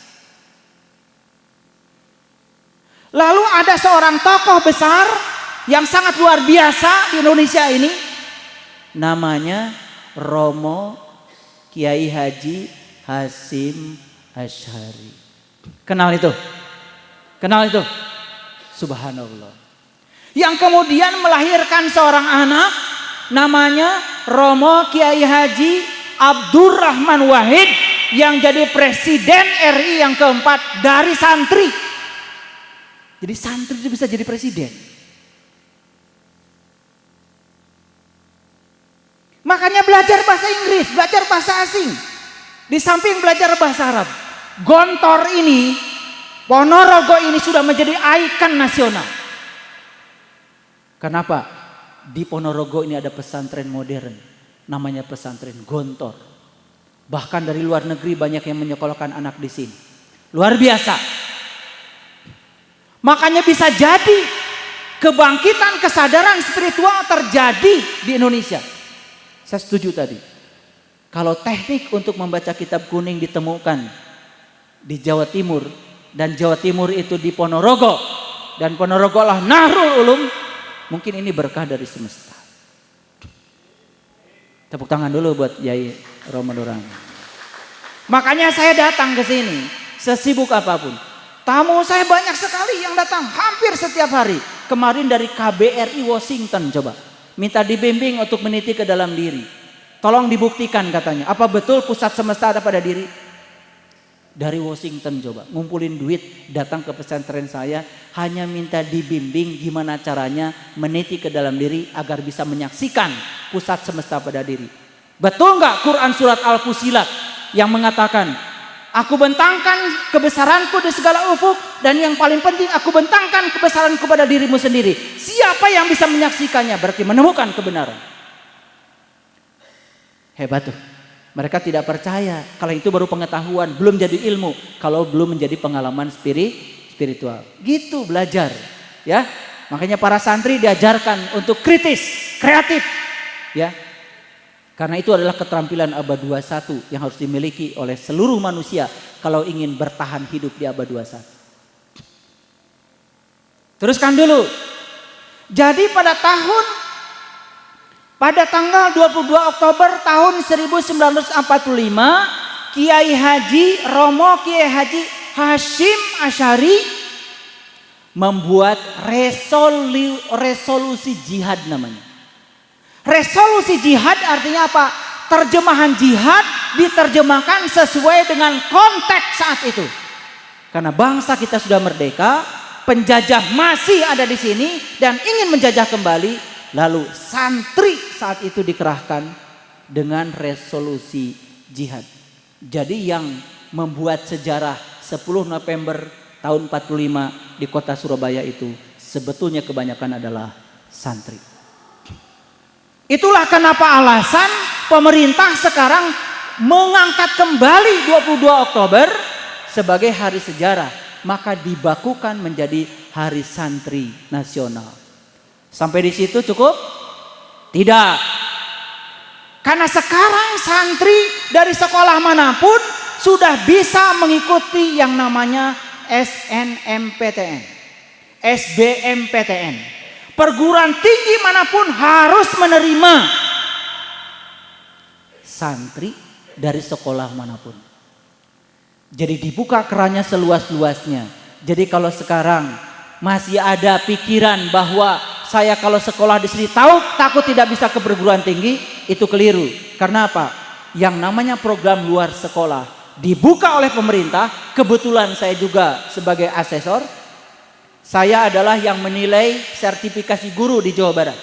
[SPEAKER 2] Lalu ada seorang tokoh besar yang sangat luar biasa di Indonesia ini, namanya Romo Kiai Haji Hasyim Asy'ari. Kenal itu? Kenal itu? Subhanallah. Yang kemudian melahirkan seorang anak namanya Romo Kiai Haji Abdurrahman Wahid yang jadi Presiden RI yang keempat dari santri. Jadi santri itu bisa jadi presiden. Makanya belajar bahasa Inggris, belajar bahasa asing. Di samping belajar bahasa Arab. Gontor ini, Ponorogo ini sudah menjadi ikon nasional. Kenapa? Di Ponorogo ini ada pesantren modern. Namanya pesantren Gontor. Bahkan dari luar negeri banyak yang menyekolahkan anak di sini. Luar biasa. Makanya bisa jadi kebangkitan kesadaran spiritual terjadi di Indonesia. Saya setuju tadi. Kalau teknik untuk membaca kitab kuning ditemukan di Jawa Timur, dan Jawa Timur itu di Ponorogo, dan Ponorogo lah Nahrul Ulum, mungkin ini berkah dari semesta. Tepuk tangan dulu buat Yai Romo Dorang. Makanya saya datang ke sini sesibuk apapun. Tamu saya banyak sekali yang datang hampir setiap hari. Kemarin dari KBRI Washington coba. Minta dibimbing untuk meniti ke dalam diri. Tolong dibuktikan katanya. Apa betul pusat semesta ada pada diri? Dari Washington coba. Ngumpulin duit datang ke pesantren saya. Hanya minta dibimbing gimana caranya meniti ke dalam diri agar bisa menyaksikan pusat semesta pada diri. Betul nggak Quran surat Al-Fusilat yang mengatakan, aku bentangkan kebesaranku di segala ufuk, dan yang paling penting aku bentangkan kebesaranku pada dirimu sendiri. Siapa yang bisa menyaksikannya berarti menemukan kebenaran. Hebat tuh. Mereka tidak percaya kalau itu baru pengetahuan, belum jadi ilmu, kalau belum menjadi pengalaman spiritual. Gitu belajar, ya. Makanya para santri diajarkan untuk kritis, kreatif, ya. Karena itu adalah keterampilan abad 21 yang harus dimiliki oleh seluruh manusia kalau ingin bertahan hidup di abad 21. Teruskan dulu. Jadi pada tanggal 22 Oktober tahun 1945, Kiai Haji Romo Kiai Haji Hasyim Asy'ari membuat resolusi jihad namanya. Resolusi jihad artinya apa? Terjemahan jihad diterjemahkan sesuai dengan konteks saat itu. Karena bangsa kita sudah merdeka, penjajah masih ada di sini dan ingin menjajah kembali, lalu santri saat itu dikerahkan dengan resolusi jihad. Jadi yang membuat sejarah 10 November tahun 45 di kota Surabaya itu sebetulnya kebanyakan adalah santri. Itulah kenapa alasan pemerintah sekarang mengangkat kembali 22 Oktober sebagai hari sejarah. Maka dibakukan menjadi hari santri nasional. Sampai di situ cukup? Tidak. Karena sekarang santri dari sekolah manapun sudah bisa mengikuti yang namanya SNMPTN, SBMPTN. Perguruan tinggi manapun harus menerima santri dari sekolah manapun. Jadi dibuka kerannya seluas-luasnya. Jadi kalau sekarang masih ada pikiran bahwa saya kalau sekolah di sini takut tidak bisa ke perguruan tinggi, itu keliru. Karena apa? Yang namanya program luar sekolah dibuka oleh pemerintah. Kebetulan saya juga sebagai asesor. Saya adalah yang menilai sertifikasi guru di Jawa Barat.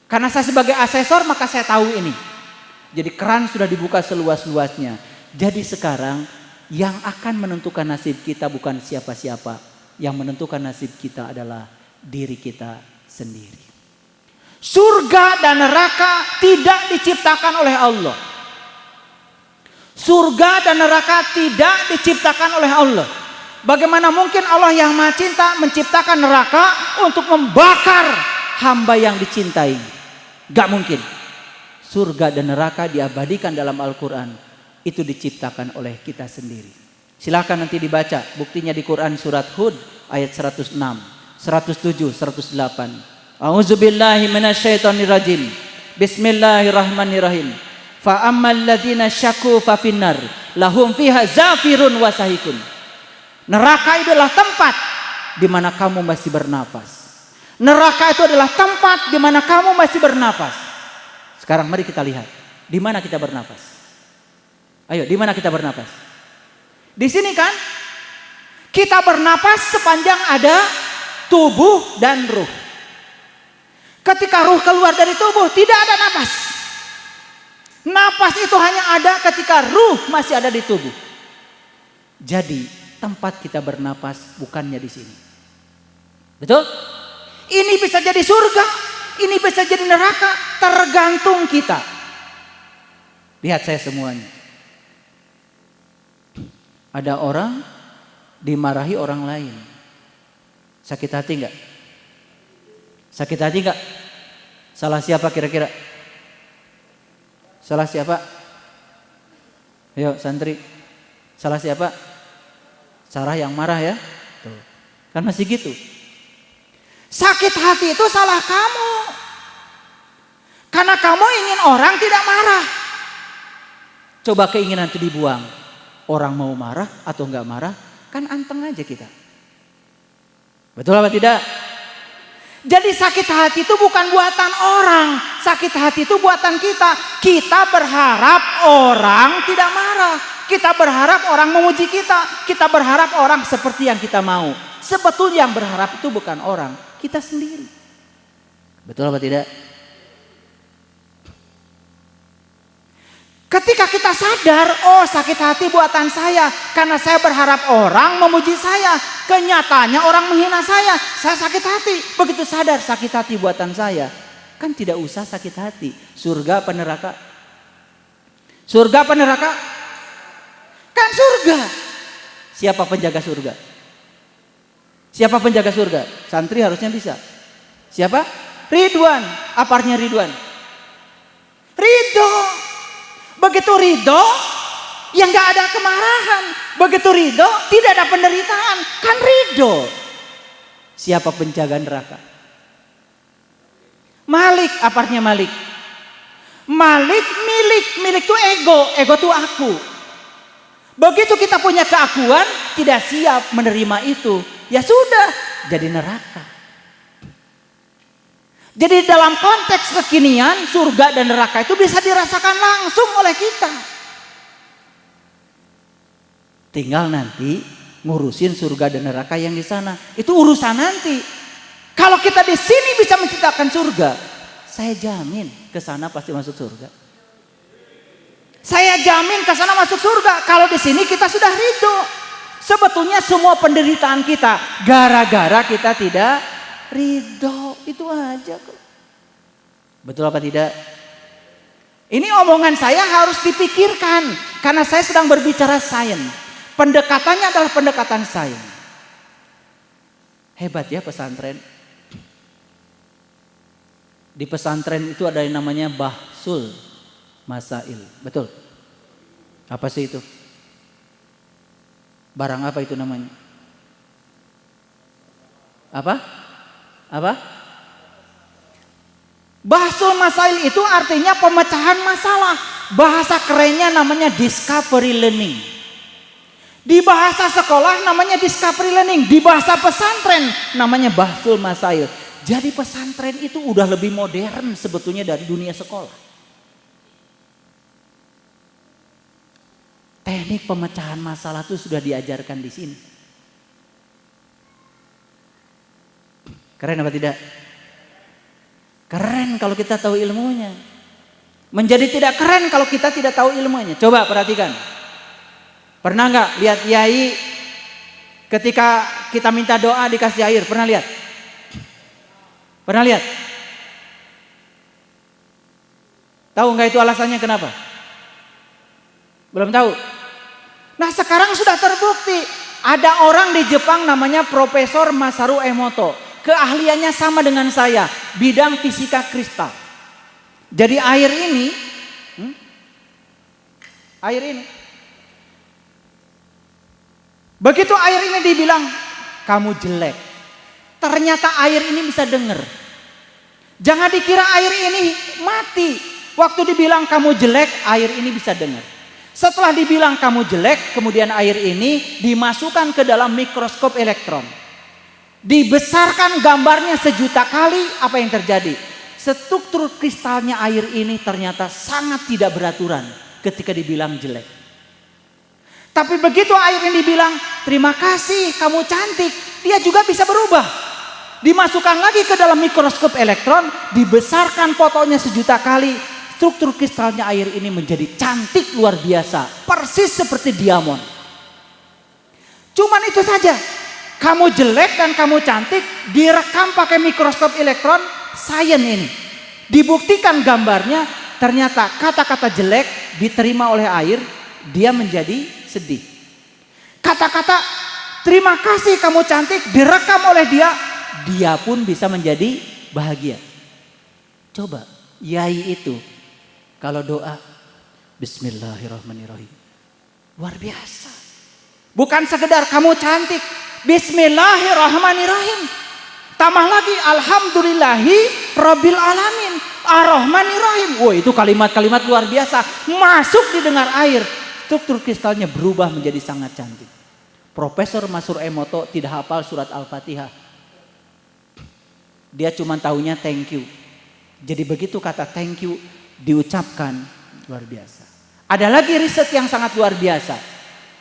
[SPEAKER 2] Karena saya sebagai asesor maka saya tahu ini. Jadi keran sudah dibuka seluas-luasnya. Jadi sekarang yang akan menentukan nasib kita bukan siapa-siapa. Yang menentukan nasib kita adalah diri kita sendiri. Surga dan neraka tidak diciptakan oleh Allah. Surga dan neraka tidak diciptakan oleh Allah. Bagaimana mungkin Allah yang Maha Cinta menciptakan neraka untuk membakar hamba yang dicintai? Gak mungkin. Surga dan neraka diabadikan dalam Al-Quran. Itu diciptakan oleh kita sendiri. Silakan nanti dibaca. Buktinya di Quran surat Hud ayat 106, 107, 108. A'udzubillahi minasyaitonirrajim. Bismillahirrahmanirrahim. Fa ammal ladzina syakku fa finnar lahum fiha zafirun wa sahikun. Neraka itu adalah tempat di mana kamu masih bernafas. Neraka itu adalah tempat di mana kamu masih bernafas. Sekarang mari kita lihat di mana kita bernafas. Ayo, di mana kita bernafas? Di sini kan? Kita bernafas sepanjang ada tubuh dan ruh. Ketika ruh keluar dari tubuh, tidak ada napas. Napas itu hanya ada ketika ruh masih ada di tubuh. Jadi tempat kita bernapas bukannya di sini. Betul? Ini bisa jadi surga, ini bisa jadi neraka, tergantung kita. Lihat saya semuanya. Ada orang dimarahi orang lain. Sakit hati enggak? Sakit hati enggak? Salah siapa kira-kira? Salah siapa? Ayo santri. Salah siapa? Sarah yang marah ya. Tuh. Kan masih gitu. Sakit hati itu salah kamu. Karena kamu ingin orang tidak marah. Coba keinginan itu dibuang. Orang mau marah atau enggak marah, kan anteng aja kita. Betul apa tidak? Jadi sakit hati itu bukan buatan orang. Sakit hati itu buatan kita. Kita berharap orang tidak marah. Kita berharap orang memuji kita. Kita berharap orang seperti yang kita mau. Sebetulnya yang berharap itu bukan orang, kita sendiri. Betul apa tidak? Ketika kita sadar, oh sakit hati buatan saya. Karena saya berharap orang memuji saya. Kenyataannya orang menghina saya sakit hati. Begitu sadar sakit hati buatan saya, kan tidak usah sakit hati. Surga apa neraka? Surga apa neraka? Kan surga. Siapa penjaga surga? Siapa penjaga surga? Santri harusnya bisa. Siapa? Ridwan. Apa artinya Ridwan? Ridho. Begitu ridho, yang gak ada kemarahan. Begitu ridho, tidak ada penderitaan. Kan ridho. Siapa penjaga neraka? Malik. Apa artinya Malik? Malik, milik. Milik itu ego. Ego itu aku. Begitu kita punya keakuan, tidak siap menerima itu, ya sudah, jadi neraka. Jadi dalam konteks kekinian, surga dan neraka itu bisa dirasakan langsung oleh kita. Tinggal nanti ngurusin surga dan neraka yang di sana. Itu urusan nanti. Kalau kita di sini bisa menciptakan surga, saya jamin ke sana pasti masuk surga. Saya jamin ke sana masuk surga. Kalau di sini kita sudah ridho. Sebetulnya semua penderitaan kita gara-gara kita tidak ridho. Itu aja kok. Betul apa tidak? Ini omongan saya harus dipikirkan. Karena saya sedang berbicara sains. Pendekatannya adalah pendekatan sains. Hebat ya pesantren. Di pesantren itu ada yang namanya bahsul masail. Betul? Apa sih itu? Barang apa itu namanya? Apa? Apa? Bahsul masail itu artinya pemecahan masalah. Bahasa kerennya namanya discovery learning. Di bahasa sekolah namanya discovery learning. Di bahasa pesantren namanya bahsul masail. Jadi pesantren itu udah lebih modern sebetulnya dari dunia sekolah. Teknik pemecahan masalah itu sudah diajarkan di sini. Keren apa tidak? Keren kalau kita tahu ilmunya. Menjadi tidak keren kalau kita tidak tahu ilmunya. Coba perhatikan. Pernah nggak lihat Yai ketika kita minta doa dikasih air? Pernah lihat? Pernah lihat? Tahu nggak itu alasannya kenapa? Belum tahu. Nah sekarang sudah terbukti. Ada orang di Jepang namanya Profesor Masaru Emoto. Keahliannya sama dengan saya. Bidang fisika kristal. Jadi air ini. Begitu air ini dibilang kamu jelek. Ternyata air ini bisa dengar. Jangan dikira air ini mati. Waktu dibilang kamu jelek, air ini bisa dengar. Setelah dibilang kamu jelek, kemudian air ini dimasukkan ke dalam mikroskop elektron. Dibesarkan gambarnya sejuta kali, apa yang terjadi? Struktur kristalnya air ini ternyata sangat tidak beraturan ketika dibilang jelek. Tapi begitu air ini dibilang, terima kasih kamu cantik, dia juga bisa berubah. Dimasukkan lagi ke dalam mikroskop elektron, dibesarkan fotonya sejuta kali. Struktur kristalnya air ini menjadi cantik luar biasa. Persis seperti diamond. Cuman itu saja. Kamu jelek dan kamu cantik direkam pakai mikroskop elektron sains ini. Dibuktikan gambarnya ternyata kata-kata jelek diterima oleh air, dia menjadi sedih. Kata-kata terima kasih kamu cantik direkam oleh dia, dia pun bisa menjadi bahagia. Coba Yai itu kalau doa Bismillahirrahmanirrahim. Luar biasa. Bukan sekedar kamu cantik. Bismillahirrahmanirrahim. Tambah lagi Alhamdulillahi Rabbil Alamin Ar-Rahmanirrahim. Wah itu kalimat-kalimat luar biasa. Masuk didengar air. Struktur kristalnya berubah menjadi sangat cantik. Profesor Masaru Emoto tidak hafal surat Al-Fatihah. Dia cuma taunya thank you. Jadi begitu kata thank you diucapkan luar biasa. Ada lagi riset yang sangat luar biasa.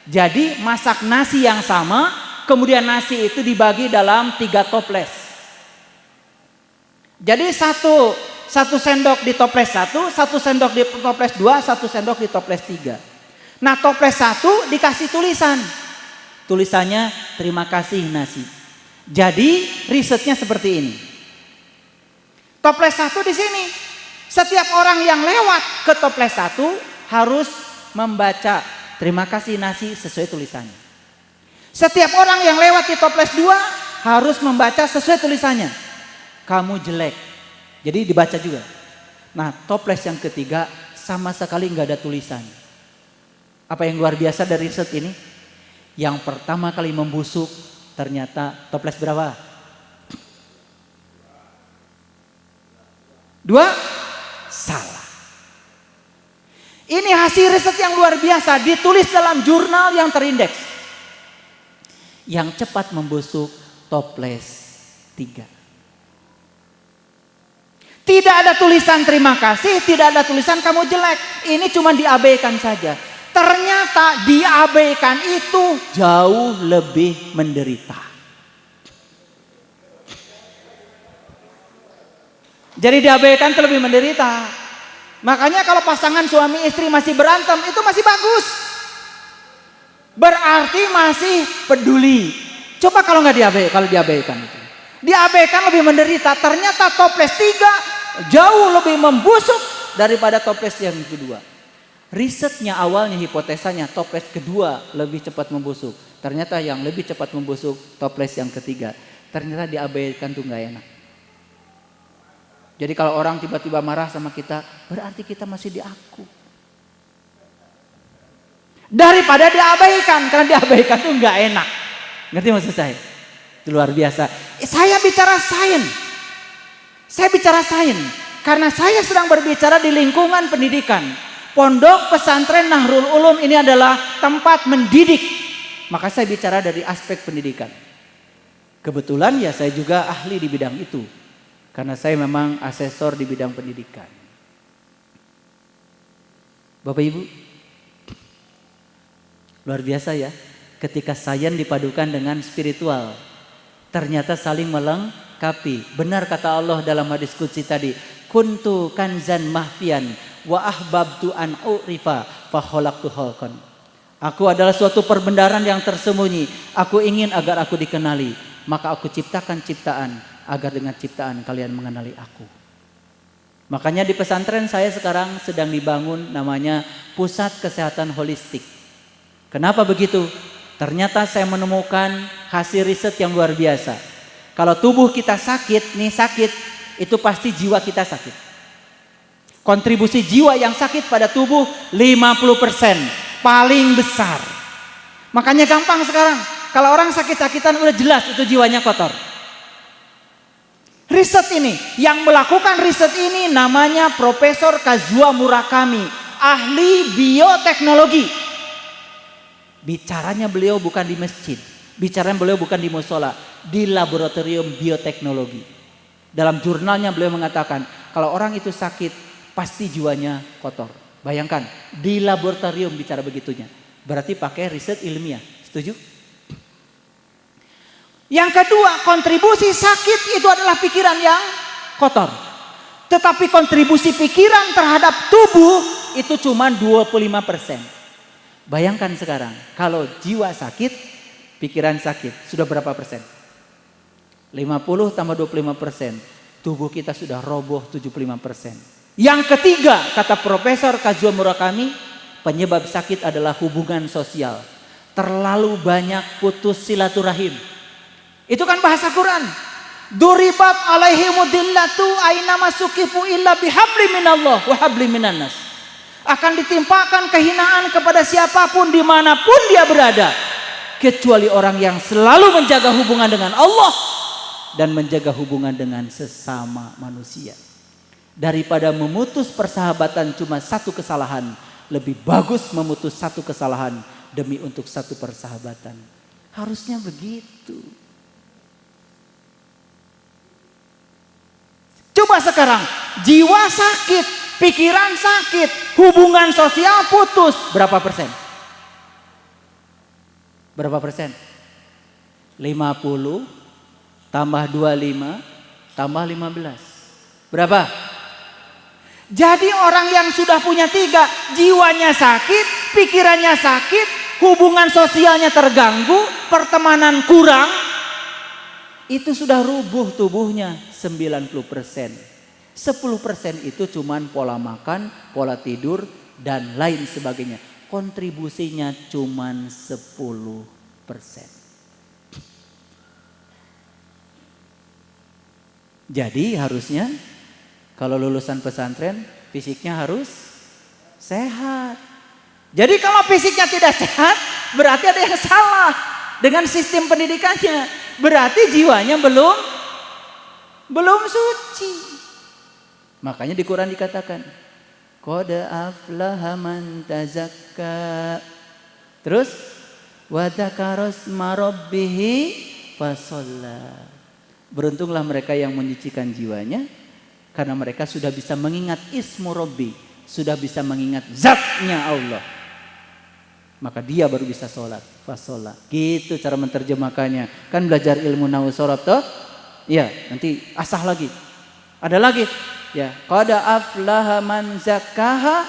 [SPEAKER 2] Jadi masak nasi yang sama, kemudian nasi itu dibagi dalam 3 toples. Jadi satu sendok di toples 1, 1 sendok di toples 2, 1 sendok di toples 3. Nah toples 1 dikasih tulisan. Tulisannya terima kasih nasi. Jadi risetnya seperti ini. Toples 1 di sini. Setiap orang yang lewat ke toples 1 harus membaca terima kasih nasi sesuai tulisannya. Setiap orang yang lewat di toples 2 harus membaca sesuai tulisannya. Kamu jelek. Jadi dibaca juga. Nah toples yang ketiga sama sekali nggak ada tulisan. Apa yang luar biasa dari riset ini? Yang pertama kali membusuk ternyata toples berapa? 2? Salah. Ini hasil riset yang luar biasa ditulis dalam jurnal yang terindeks. Yang cepat membusuk toples 3. Tidak ada tulisan terima kasih, tidak ada tulisan kamu jelek. Ini cuma diabaikan saja. Ternyata diabaikan itu jauh lebih menderita. Jadi diabaikan itu lebih menderita. Makanya kalau pasangan suami istri masih berantem itu masih bagus. Berarti masih peduli. Coba kalau nggak diabaikan, kalau diabaikan itu. Diabaikan lebih menderita. Ternyata toples 3 jauh lebih membusuk daripada toples yang kedua. Risetnya awalnya hipotesanya toples kedua lebih cepat membusuk. Ternyata yang lebih cepat membusuk toples yang ketiga. Ternyata diabaikan tuh nggak enak. Jadi kalau orang tiba-tiba marah sama kita, berarti kita masih diaku. Daripada diabaikan, karena diabaikan tuh nggak enak. Ngerti maksud saya? Luar biasa. Saya bicara sains. Saya bicara sains karena saya sedang berbicara di lingkungan pendidikan. Pondok Pesantren Nahrul Ulum ini adalah tempat mendidik. Maka saya bicara dari aspek pendidikan. Kebetulan ya saya juga ahli di bidang itu. Karena saya memang asesor di bidang pendidikan. Bapak Ibu, luar biasa ya. Ketika sains dipadukan dengan spiritual, ternyata saling melengkapi. Benar kata Allah dalam hadis qudsi tadi, kuntu kanzan mahfian wa ahbabtu an urifa fa khalaqtu khalqan. Aku adalah suatu perbendaharaan yang tersembunyi. Aku ingin agar aku dikenali, maka aku ciptakan ciptaan agar dengan ciptaan kalian mengenali aku. Makanya di pesantren saya sekarang sedang dibangun namanya Pusat Kesehatan Holistik. Kenapa begitu? Ternyata saya menemukan hasil riset yang luar biasa. Kalau tubuh kita sakit, itu pasti jiwa kita sakit. Kontribusi jiwa yang sakit pada tubuh 50%, paling besar. Makanya gampang sekarang. Kalau orang sakit-sakitan udah jelas itu jiwanya kotor. Riset ini, yang melakukan riset ini namanya Profesor Kazuo Murakami, ahli bioteknologi. Bicaranya beliau bukan di masjid, bicaranya beliau bukan di musola, di laboratorium bioteknologi. Dalam jurnalnya beliau mengatakan, kalau orang itu sakit, pasti jiwanya kotor. Bayangkan, di laboratorium bicara begitunya. Berarti pakai riset ilmiah, setuju? Yang kedua, kontribusi sakit itu adalah pikiran yang kotor. Tetapi kontribusi pikiran terhadap tubuh itu cuma 25%. Bayangkan sekarang, kalau jiwa sakit, pikiran sakit, sudah berapa persen? 50 tambah 25%, tubuh kita sudah roboh 75%. Yang ketiga, kata Profesor Kazuo Murakami, penyebab sakit adalah hubungan sosial. Terlalu banyak putus silaturahim. Itu kan bahasa Quran. Duribat alaihimudillatu aina masukifu illa bihabli minallah wa habli minannas. Akan ditimpakan kehinaan kepada siapapun dimanapun dia berada, kecuali orang yang selalu menjaga hubungan dengan Allah dan menjaga hubungan dengan sesama manusia. Daripada memutus persahabatan cuma satu kesalahan, lebih bagus memutus satu kesalahan demi untuk satu persahabatan. Harusnya begitu. Coba sekarang, jiwa sakit, pikiran sakit, hubungan sosial putus, berapa persen? Berapa persen? 50 tambah 25 tambah 15. Berapa? Jadi orang yang sudah punya 3, jiwanya sakit, pikirannya sakit, hubungan sosialnya terganggu, pertemanan kurang, itu sudah rubuh tubuhnya 90%. 10% itu cuman pola makan, pola tidur, dan lain sebagainya. Kontribusinya cuman 10%. Jadi harusnya kalau lulusan pesantren, fisiknya harus sehat. Jadi kalau fisiknya tidak sehat, berarti ada yang salah dengan sistem pendidikannya. Berarti jiwanya belum suci. Makanya di Quran dikatakan, qad aflaha man tazakka. Terus, wa dzakara isma rabbih fasalla. Beruntunglah mereka yang menyucikan jiwanya, karena mereka sudah bisa mengingat ismu Rabbi, sudah bisa mengingat zatnya Allah. Maka dia baru bisa sholat, fasolat. Gitu cara menerjemahkannya. Kan belajar ilmu nahwu sorof toh? Iya, nanti asah lagi. Ada lagi. Ya, qad aflaha man zakkaha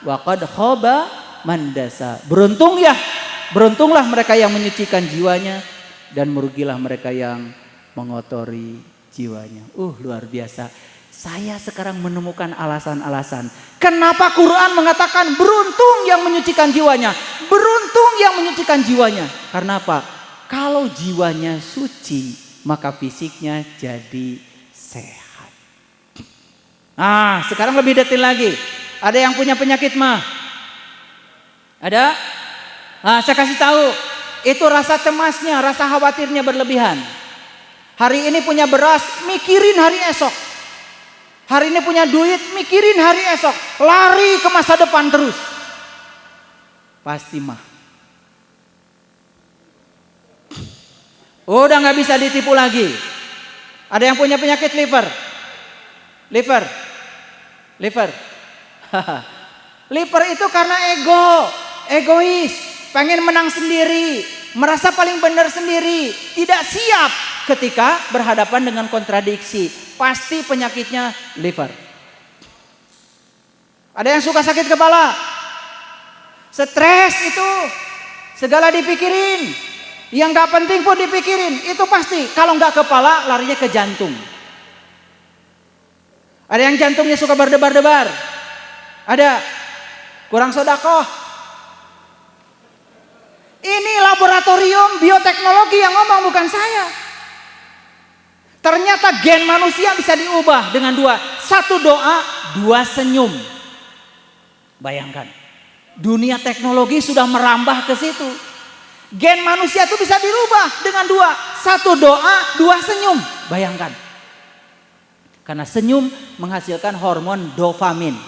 [SPEAKER 2] wa qad khaba man dasa. Beruntunglah mereka yang menyucikan jiwanya, dan merugilah mereka yang mengotori jiwanya. Luar biasa. Saya sekarang menemukan alasan-alasan kenapa Quran mengatakan beruntung yang menyucikan jiwanya. Beruntung yang menyucikan jiwanya. Karena apa? Kalau jiwanya suci, maka fisiknya jadi sehat. Sekarang lebih detail lagi. Ada yang punya penyakit mah? Ada? Saya kasih tahu. Itu rasa cemasnya, rasa khawatirnya berlebihan. Hari ini punya beras, mikirin hari esok. Hari ini punya duit, mikirin hari esok. Lari ke masa depan terus. Pasti mah. Udah gak bisa ditipu lagi. Ada yang punya penyakit liver. Liver. Liver itu karena egois, pengen menang sendiri, merasa paling benar sendiri, tidak siap ketika berhadapan dengan kontradiksi. Pasti penyakitnya liver. Ada yang suka sakit kepala, stres itu segala dipikirin, yang gak penting pun dipikirin, itu pasti. Kalau gak kepala larinya ke jantung. Ada yang jantungnya suka berdebar-debar, ada kurang sedekah. Ini laboratorium bioteknologi yang ngomong, bukan saya. Ternyata gen manusia bisa diubah dengan dua. Satu doa, dua senyum. Bayangkan, dunia teknologi sudah merambah ke situ. Gen manusia itu bisa dirubah dengan dua. Satu doa, dua senyum. Bayangkan. Karena senyum menghasilkan hormon dopamin.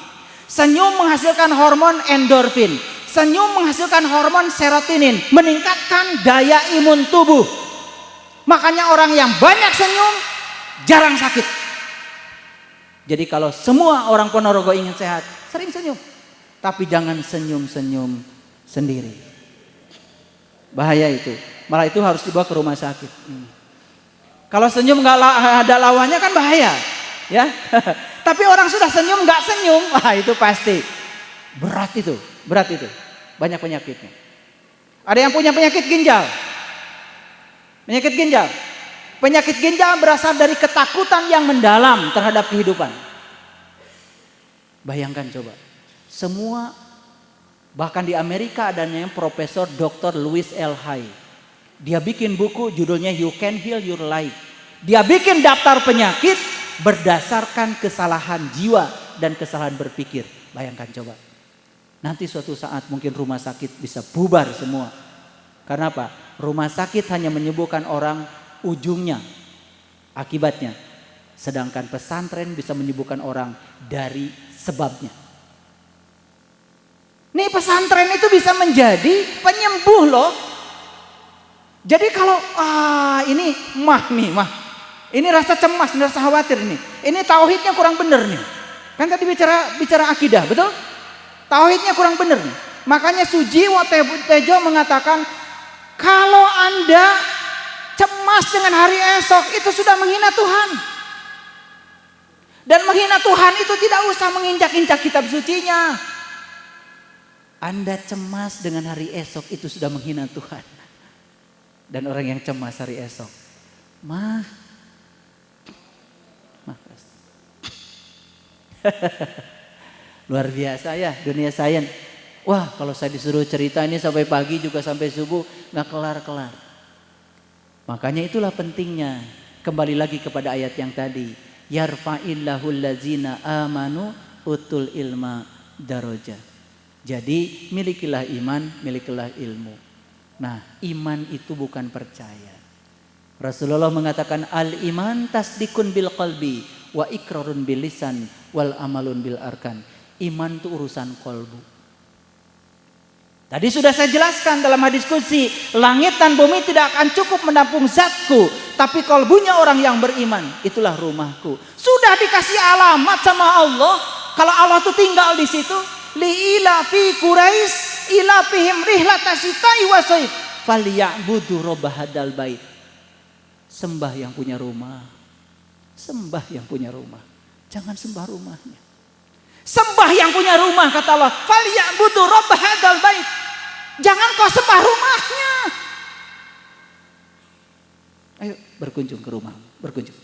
[SPEAKER 2] Senyum menghasilkan hormon endorfin. Senyum menghasilkan hormon serotonin, meningkatkan daya imun tubuh. Makanya orang yang banyak senyum jarang sakit. Jadi kalau semua orang Ponorogo ingin sehat, sering senyum. Tapi jangan senyum-senyum sendiri. Bahaya itu. Malah itu harus dibawa ke rumah sakit. Kalau senyum nggak ada lawannya kan bahaya, ya. Tapi orang sudah senyum nggak senyum, wah itu pasti berat itu. Banyak penyakitnya. Ada yang punya penyakit ginjal. Penyakit ginjal berasal dari ketakutan yang mendalam terhadap kehidupan. Bayangkan coba. Semua, bahkan di Amerika ada yang Profesor Dr. Louis L. Hay. Dia bikin buku judulnya You Can Heal Your Life. Dia bikin daftar penyakit berdasarkan kesalahan jiwa dan kesalahan berpikir. Bayangkan coba. Nanti suatu saat mungkin rumah sakit bisa bubar semua. Karena apa? Rumah sakit hanya menyembuhkan orang ujungnya, akibatnya. Sedangkan pesantren bisa menyembuhkan orang dari sebabnya. Nih pesantren itu bisa menjadi penyembuh loh. Jadi kalau ini ini rasa cemas, rasa khawatir nih. Ini tauhidnya kurang bener nih. Kan tadi bicara akidah, betul? Tauhidnya kurang bener nih. Makanya Sujiwo Tejo mengatakan, kalau Anda cemas dengan hari esok, itu sudah menghina Tuhan. Dan menghina Tuhan itu tidak usah menginjak-injak kitab sucinya. Anda cemas dengan hari esok, itu sudah menghina Tuhan. Dan orang yang cemas hari esok, luar biasa ya dunia sains. Wah, kalau saya disuruh cerita ini sampai pagi juga sampai subuh nggak kelar-kelar. Makanya itulah pentingnya kembali lagi kepada ayat yang tadi, yarfa'illahul ladzina amanu utul ilma darajat. Jadi milikilah iman, milikilah ilmu. Nah, iman itu bukan percaya. Rasulullah mengatakan al-iman tasdikun bil qalbi wa ikrarun bil lisan wal amalun bil arkan. Iman itu urusan kolbu. Tadi sudah saya jelaskan dalam hadis qudsi, langit dan bumi tidak akan cukup menampung zatku, tapi kolbunya orang yang beriman, itulah rumahku. Sudah dikasih alamat sama Allah, kalau Allah itu tinggal di situ. Li ila fi Quraisy ila fihim rihlatasyita'i wa sayf falyabudu rabb hadzal bait. Sembah yang punya rumah. Sembah yang punya rumah. Jangan sembah rumahnya. Sembah yang punya rumah, kata Allah. Falyabudu rabb hadzal bait. Jangan kau sembah rumahnya. Ayo berkunjung ke rumah, berkunjung.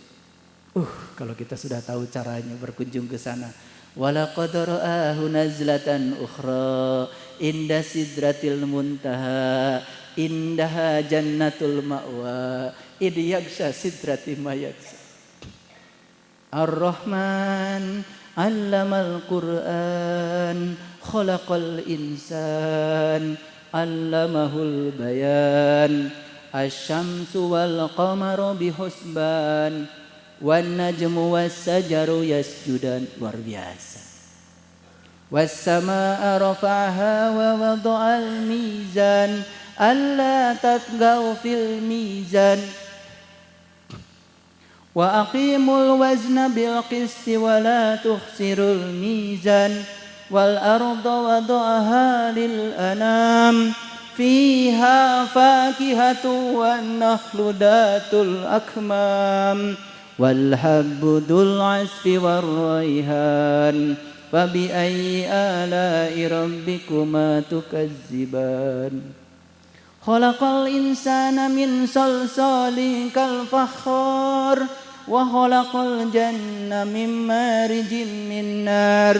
[SPEAKER 2] Kalau kita sudah tahu caranya berkunjung ke sana. Walaqad ra'ahu nazlatan ukhra inda sidratil muntaha indaha jannatul ma'wa id yaghsha sidrati ma yaghsha. Ar-Rahman 'allamal Qur'an khalaqal insan 'allamahul bayan
[SPEAKER 1] Asy-syamsu wal qamaru bihusban wan najmu was-sajaru yasjudan. Luar biasa. Was-samaa'a rafa'aha wa wada'al mizan alla tatghaw fil mizan wa aqimul wazna bil qisti wa la tukhsirul mizan wal arda wada'aha lil anam fiha fakihatu wan nakhlu datul akmam wal habbu dzul asfi war raihan fabi ayyi ala'i rabbikuma tukazziban khalaqal insana min salsalin kal fakhar wa khalaqal janna min marijin min nar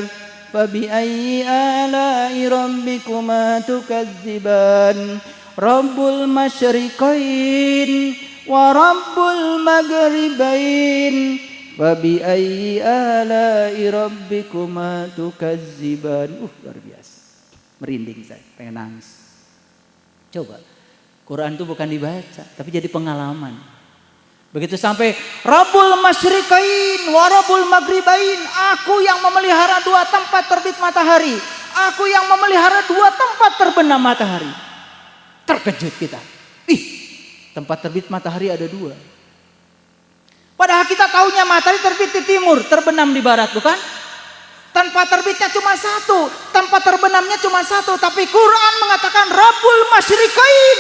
[SPEAKER 1] fabi ayyi ala'i rabbikuma tukazziban rabbul masyriqain wa rabbul maghribain fabi ayyi ala'i rabbikuma tukazziban. Luar biasa. Merinding saya, pengen nangis. Coba, Quran itu bukan dibaca, tapi jadi pengalaman. Begitu sampai Rabbul Masyriqain wa Rabbul Maghribain, aku yang memelihara dua tempat terbit matahari, aku yang memelihara dua tempat terbenam matahari. Terkejut kita. Ih, tempat terbit matahari ada dua. Padahal kita tahunya matahari terbit di timur, terbenam di barat, bukan? Tempat terbitnya cuma satu, tempat terbenamnya cuma satu, tapi Quran mengatakan Rabbul Masyriqain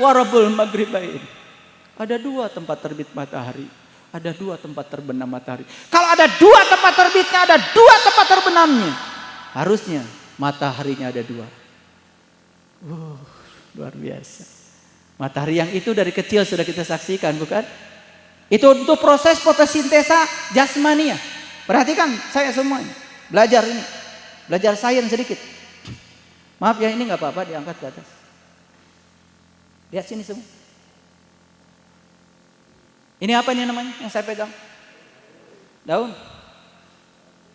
[SPEAKER 1] wa Rabbul Maghribain. Ada dua tempat terbit matahari, ada dua tempat terbenam matahari. Kalau ada dua tempat terbitnya, ada dua tempat terbenamnya. Harusnya mataharinya ada dua. Luar biasa. Matahari yang itu dari kecil sudah kita saksikan, bukan? Itu untuk proses fotosintesa jasmania. Perhatikan saya semuanya. Belajar ini. Belajar sains sedikit. Maaf ya, ini gak apa-apa diangkat ke atas. Lihat sini semua. Ini apa ini namanya yang saya pegang? Daun.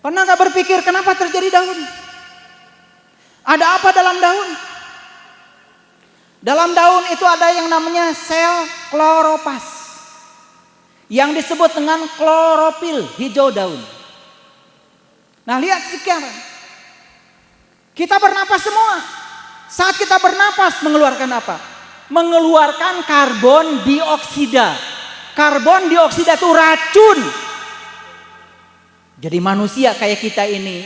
[SPEAKER 1] Pernah gak berpikir kenapa terjadi daun? Ada apa dalam daun? Dalam daun itu ada yang namanya sel kloropas, yang disebut dengan klorofil, hijau daun. Nah lihat sekarang, kita bernapas semua. Saat kita bernapas mengeluarkan apa? Mengeluarkan karbon dioksida. Karbon dioksida itu racun. Jadi manusia kayak kita ini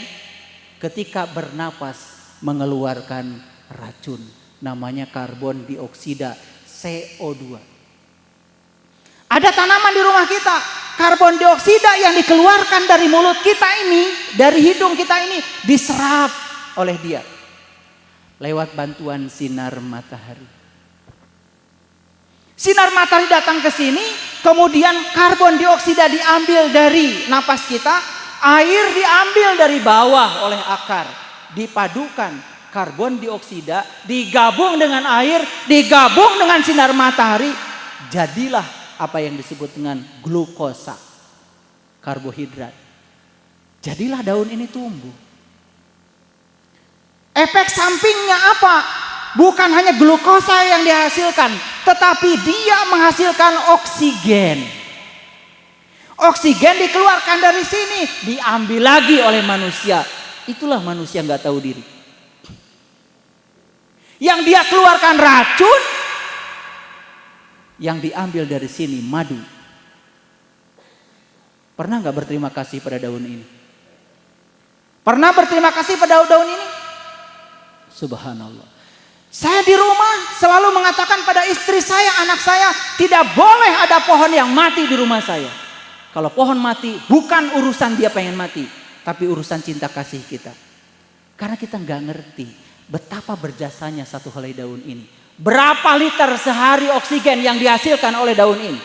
[SPEAKER 1] ketika bernapas mengeluarkan racun. Namanya karbon dioksida, CO2. Ada tanaman di rumah kita, karbon dioksida yang dikeluarkan dari mulut kita ini, dari hidung kita ini diserap oleh dia lewat bantuan sinar matahari. Sinar matahari datang ke sini, kemudian karbon dioksida diambil dari napas kita, air diambil dari bawah oleh akar, dipadukan karbon dioksida, digabung dengan air, digabung dengan sinar matahari, jadilah apa yang disebut dengan glukosa, karbohidrat. Jadilah daun ini tumbuh. Efek sampingnya apa? Bukan hanya glukosa yang dihasilkan, tetapi dia menghasilkan oksigen. Oksigen dikeluarkan dari sini, diambil lagi oleh manusia. Itulah manusia nggak tahu diri. Yang dia keluarkan racun, yang diambil dari sini madu. Pernah nggak berterima kasih pada daun ini? Pernah berterima kasih pada daun ini? Subhanallah. Saya di rumah selalu mengatakan pada istri saya, anak saya, tidak boleh ada pohon yang mati di rumah saya. Kalau pohon mati bukan urusan dia pengen mati, tapi urusan cinta kasih kita. Karena kita nggak ngerti betapa berjasanya satu helai daun ini. Berapa liter sehari oksigen yang dihasilkan oleh daun ini.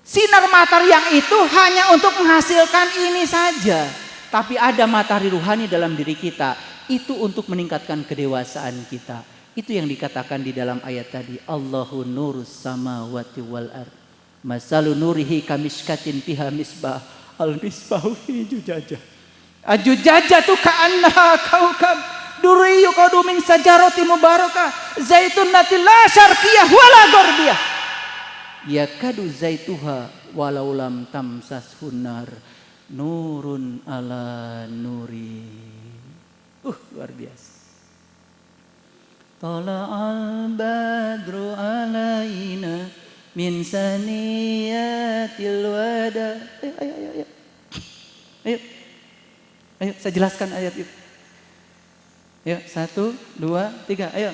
[SPEAKER 1] Sinar matahari yang itu hanya untuk menghasilkan ini saja. Tapi ada matahari ruhani dalam diri kita. Itu untuk meningkatkan kedewasaan kita. Itu yang dikatakan di dalam ayat tadi. Allahu nurus samawati wal ard. Masalu nurihi kamishkatin fiha misbah. Al misbahu fi jujajah. Ajujajah tu ka'annaha kaukab.
[SPEAKER 2] Duriyu qadu min sajarati mubarakah zaitun la syarqiyah wala gharbiyah. Yakadu zaituha walau lam tamsashun nar nurun ala nuri. Luar biasa. Tala'al badru alaina min saniyatil wada. Ayo, saya jelaskan ayat itu. Ayo, 1, 2, 3, ayo.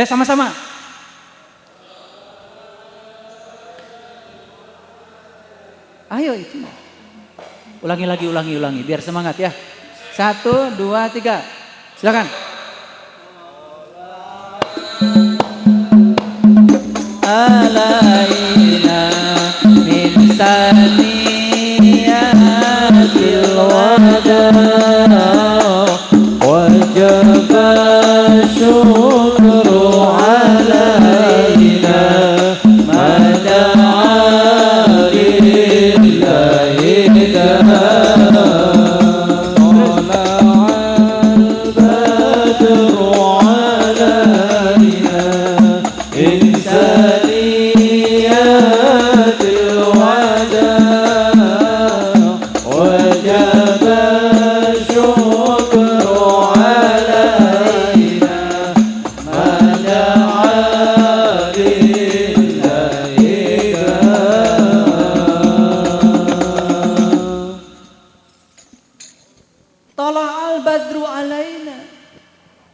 [SPEAKER 2] Sama-sama. Ayo itu. Ulangi, biar semangat ya. 1, 2, 3. Silakan. Alaina min saniyatil wada wajib syukru alaina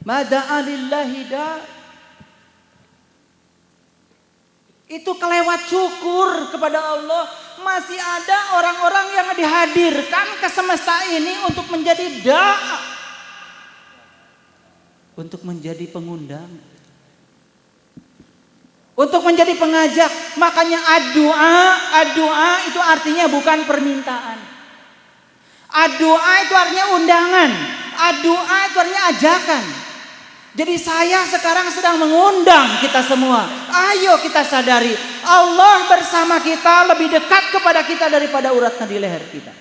[SPEAKER 2] mada'a lillahi itu kelewat syukur kepada Allah. Masih ada orang-orang yang dihadirkan ke semesta ini untuk menjadi da'a, untuk menjadi pengundang, untuk menjadi pengajak. Makanya ad-du'a itu artinya bukan permintaan. Ad-du'a itu artinya undangan. Ad-du'a itu artinya ajakan. Jadi saya sekarang sedang mengundang kita semua. Ayo kita sadari, Allah bersama kita, lebih dekat kepada kita daripada urat nadi leher kita.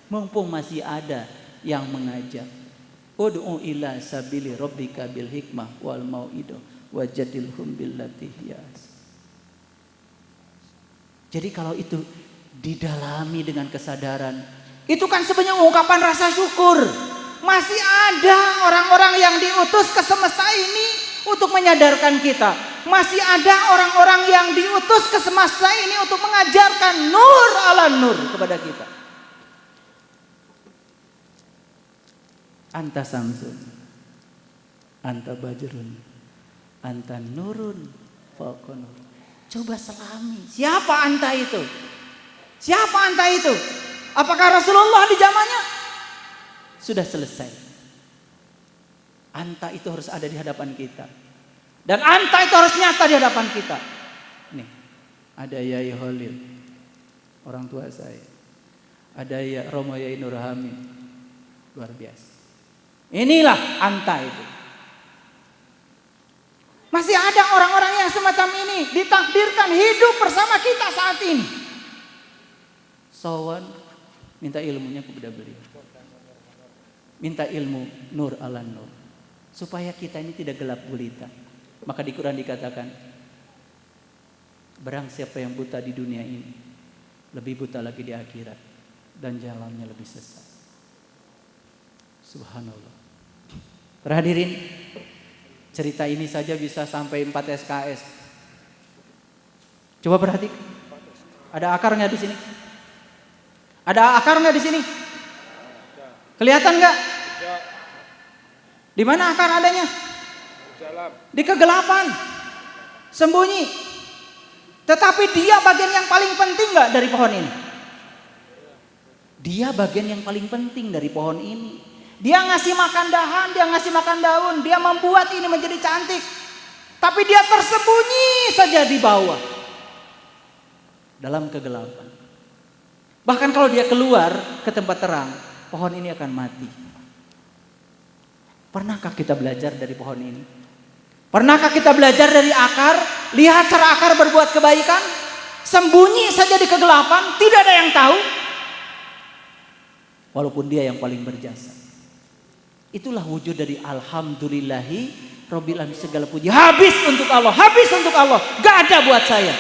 [SPEAKER 2] Mumpung masih ada yang mengajak. Ud'u ila sabili rabbika bil hikmah wal mau'idah wajadilhum billati hiyas. Jadi kalau itu didalami dengan kesadaran, itu kan sebenarnya ungkapan rasa syukur. Masih ada orang-orang yang diutus ke semesta ini untuk menyadarkan kita. Masih ada orang-orang yang diutus ke semesta ini untuk mengajarkan nur ala nur kepada kita. Anta samsun, anta bajrun, anta nurun fauqa nur. Coba selami, siapa anta itu? Siapa anta itu? Apakah Rasulullah di zamannya? Sudah selesai. Anta itu harus ada di hadapan kita. Dan anta itu harus nyata di hadapan kita. Nih, ada Yai Holil, orang tua saya. Ada ya Romo Yai Nur Hamid. Luar biasa. Inilah anta itu. Masih ada orang-orang yang semacam ini ditakdirkan hidup bersama kita saat ini. Sowan minta ilmunya kepada beliau. Minta ilmu nur ala nur, supaya kita ini tidak gelap gulita. Maka di Quran dikatakan, barang siapa yang buta di dunia ini, lebih buta lagi di akhirat, dan jalannya lebih sesat. Subhanallah. Para hadirin, cerita ini saja bisa sampai 4 SKS. Coba perhatikan, ada akarnya di sini? Ada akarnya di sini? Kelihatan nggak? Di mana akar adanya? Di kegelapan, sembunyi. Tetapi dia bagian yang paling penting nggak dari pohon ini? Dia bagian yang paling penting dari pohon ini. Dia ngasih makan dahan, dia ngasih makan daun, dia membuat ini menjadi cantik. Tapi dia tersembunyi saja di bawah, dalam kegelapan. Bahkan kalau dia keluar ke tempat terang, pohon ini akan mati. Pernahkah kita belajar dari pohon ini? Pernahkah kita belajar dari akar? Lihat cara akar berbuat kebaikan. Sembunyi saja di kegelapan, tidak ada yang tahu. Walaupun dia yang paling berjasa. Itulah wujud dari alhamdulillahi rabbil alamin, segala puji habis untuk Allah, habis untuk Allah, gak ada buat saya.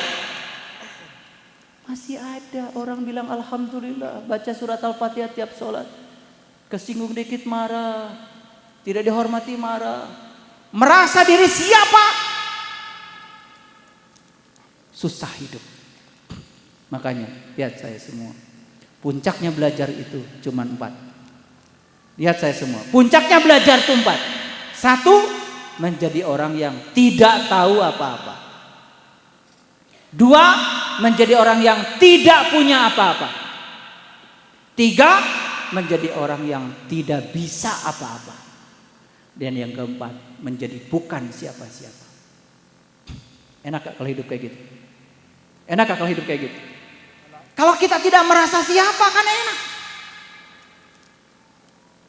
[SPEAKER 2] Masih ada orang bilang alhamdulillah, baca surat Al-Fatihah tiap sholat, kesinggung dikit marah, tidak dihormati marah, merasa diri siapa, susah hidup. Makanya lihat saya semua, puncaknya belajar itu cuma 4. Lihat saya semua, puncaknya belajar itu 4. 1, menjadi orang yang tidak tahu apa-apa. 2, menjadi orang yang tidak punya apa-apa. 3, menjadi orang yang tidak bisa apa-apa. Dan yang keempat, menjadi bukan siapa-siapa. Enak gak kalau hidup kayak gitu? Enak gak kalau hidup kayak gitu? Kalau kita tidak merasa siapa kan enak.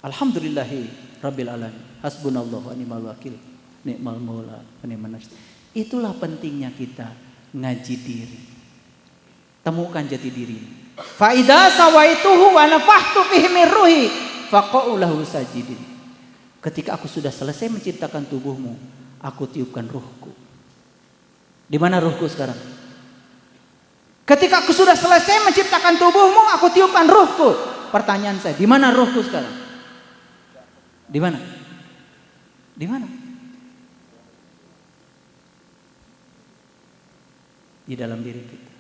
[SPEAKER 2] Alhamdulillahi rabbil alamin, hasbunallahu wa ni'mal wakil, ni'mal maula wa ni'man nasir. Itulah pentingnya kita ngaji diri. Temukan jati diri. Fa idza sawaituhu wa nafahtu fihi min ruhi faqa'u lahu sajidin. Ketika aku sudah selesai menciptakan tubuhmu, aku tiupkan ruhku. Di mana ruhku sekarang? Ketika aku sudah selesai menciptakan tubuhmu, aku tiupkan ruhku. Pertanyaan saya, di mana ruhku sekarang? Di mana? Di mana? Di dalam diri kita.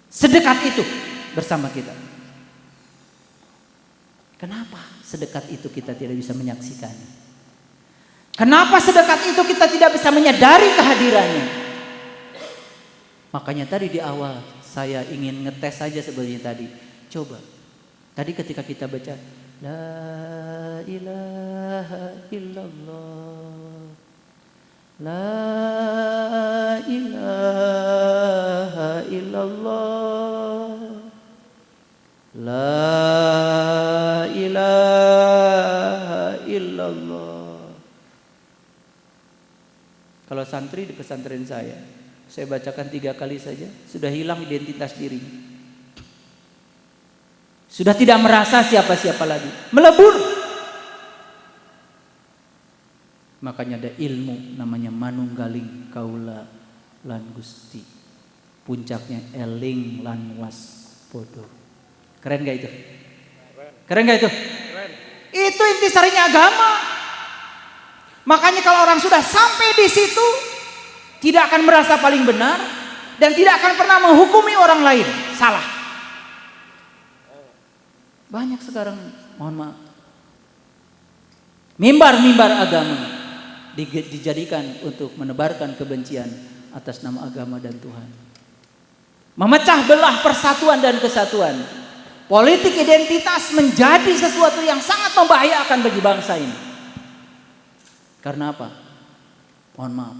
[SPEAKER 2] Sedekat itu bersama kita. Kenapa sedekat itu kita tidak bisa menyaksikannya? Kenapa sedekat itu kita tidak bisa menyadari kehadirannya? Makanya tadi di awal saya ingin ngetes saja sebenarnya tadi. Coba. Tadi ketika kita baca La ilaha illallah, La ilaha illallah, La ilaha illallah. Kalau santri di pesantren saya bacakan 3 kali saja, sudah hilang identitas dirinya. Sudah tidak merasa siapa-siapa lagi, melebur. Makanya ada ilmu namanya manunggaling kaula lan Gusti. Puncaknya eling lan waspodo. Keren gak itu? Keren gak itu? Keren. Itu intisarinya agama. Makanya kalau orang sudah sampai di situ, tidak akan merasa paling benar dan tidak akan pernah menghukumi orang lain salah. Banyak sekarang, mohon maaf, mimbar-mimbar agama dijadikan untuk menebarkan kebencian atas nama agama dan Tuhan. Memecah belah persatuan dan kesatuan. Politik identitas menjadi sesuatu yang sangat membahayakan bagi bangsa ini. Karena apa? Mohon maaf,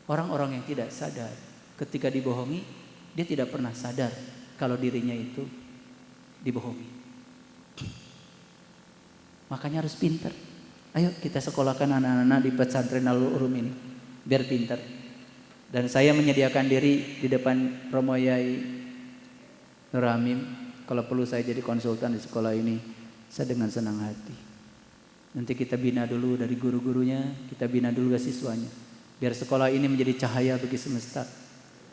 [SPEAKER 2] orang-orang yang tidak sadar ketika dibohongi, dia tidak pernah sadar kalau dirinya itu dibohongi. Makanya harus pintar. Ayo kita sekolahkan anak-anak di pesantren Al-Urum ini biar pintar. Dan saya menyediakan diri di depan Romo Yai Nur Hamim. Kalau perlu saya jadi konsultan di sekolah ini, saya dengan senang hati. Nanti kita bina dulu dari guru-gurunya, kita bina dulu ke siswanya. Biar sekolah ini menjadi cahaya bagi semesta.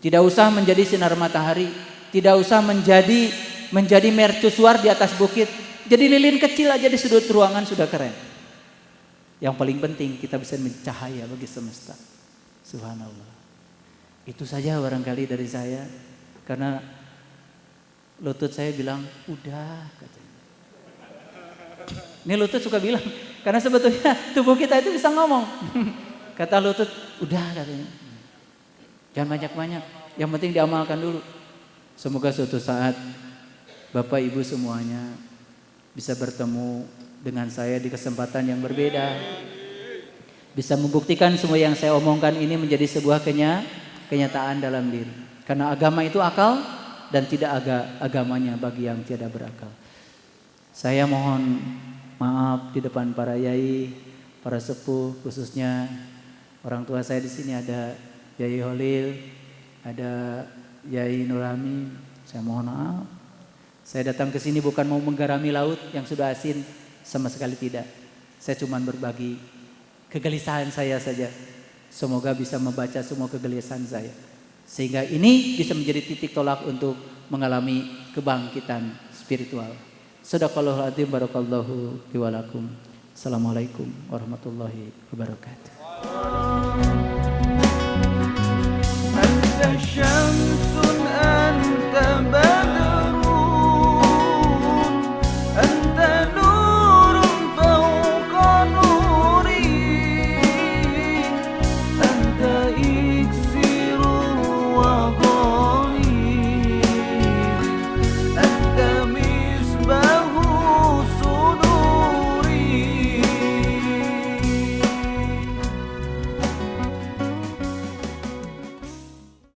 [SPEAKER 2] Tidak usah menjadi sinar matahari, tidak usah menjadi mercusuar di atas bukit. Jadi lilin kecil aja di sudut ruangan sudah keren. Yang paling penting kita bisa mencahaya bagi semesta. Subhanallah. Itu saja barangkali dari saya. Karena lutut saya bilang udah katanya. Ini lutut suka bilang, karena sebetulnya tubuh kita itu bisa ngomong. Kata lutut udah katanya. Jangan banyak-banyak, yang penting diamalkan dulu. Semoga suatu saat Bapak Ibu semuanya bisa bertemu dengan saya di kesempatan yang berbeda. Bisa membuktikan semua yang saya omongkan ini menjadi sebuah kenyataan dalam diri. Karena agama itu akal dan tidak agamanya bagi yang tiada berakal. Saya mohon maaf di depan para yai, para sepuh, khususnya orang tua saya di sini ada Yai Holil, ada Yai Nur Hamim, Saya mohon maaf. Saya datang ke sini bukan mau menggarami laut yang sudah asin, sama sekali tidak. Saya cuma berbagi kegelisahan saya saja. Semoga bisa membaca semua kegelisahan saya. Sehingga ini bisa menjadi titik tolak untuk mengalami kebangkitan spiritual. Sadaqallahul adzim, barakallahu li wa lakum. Assalamualaikum warahmatullahi wabarakatuh.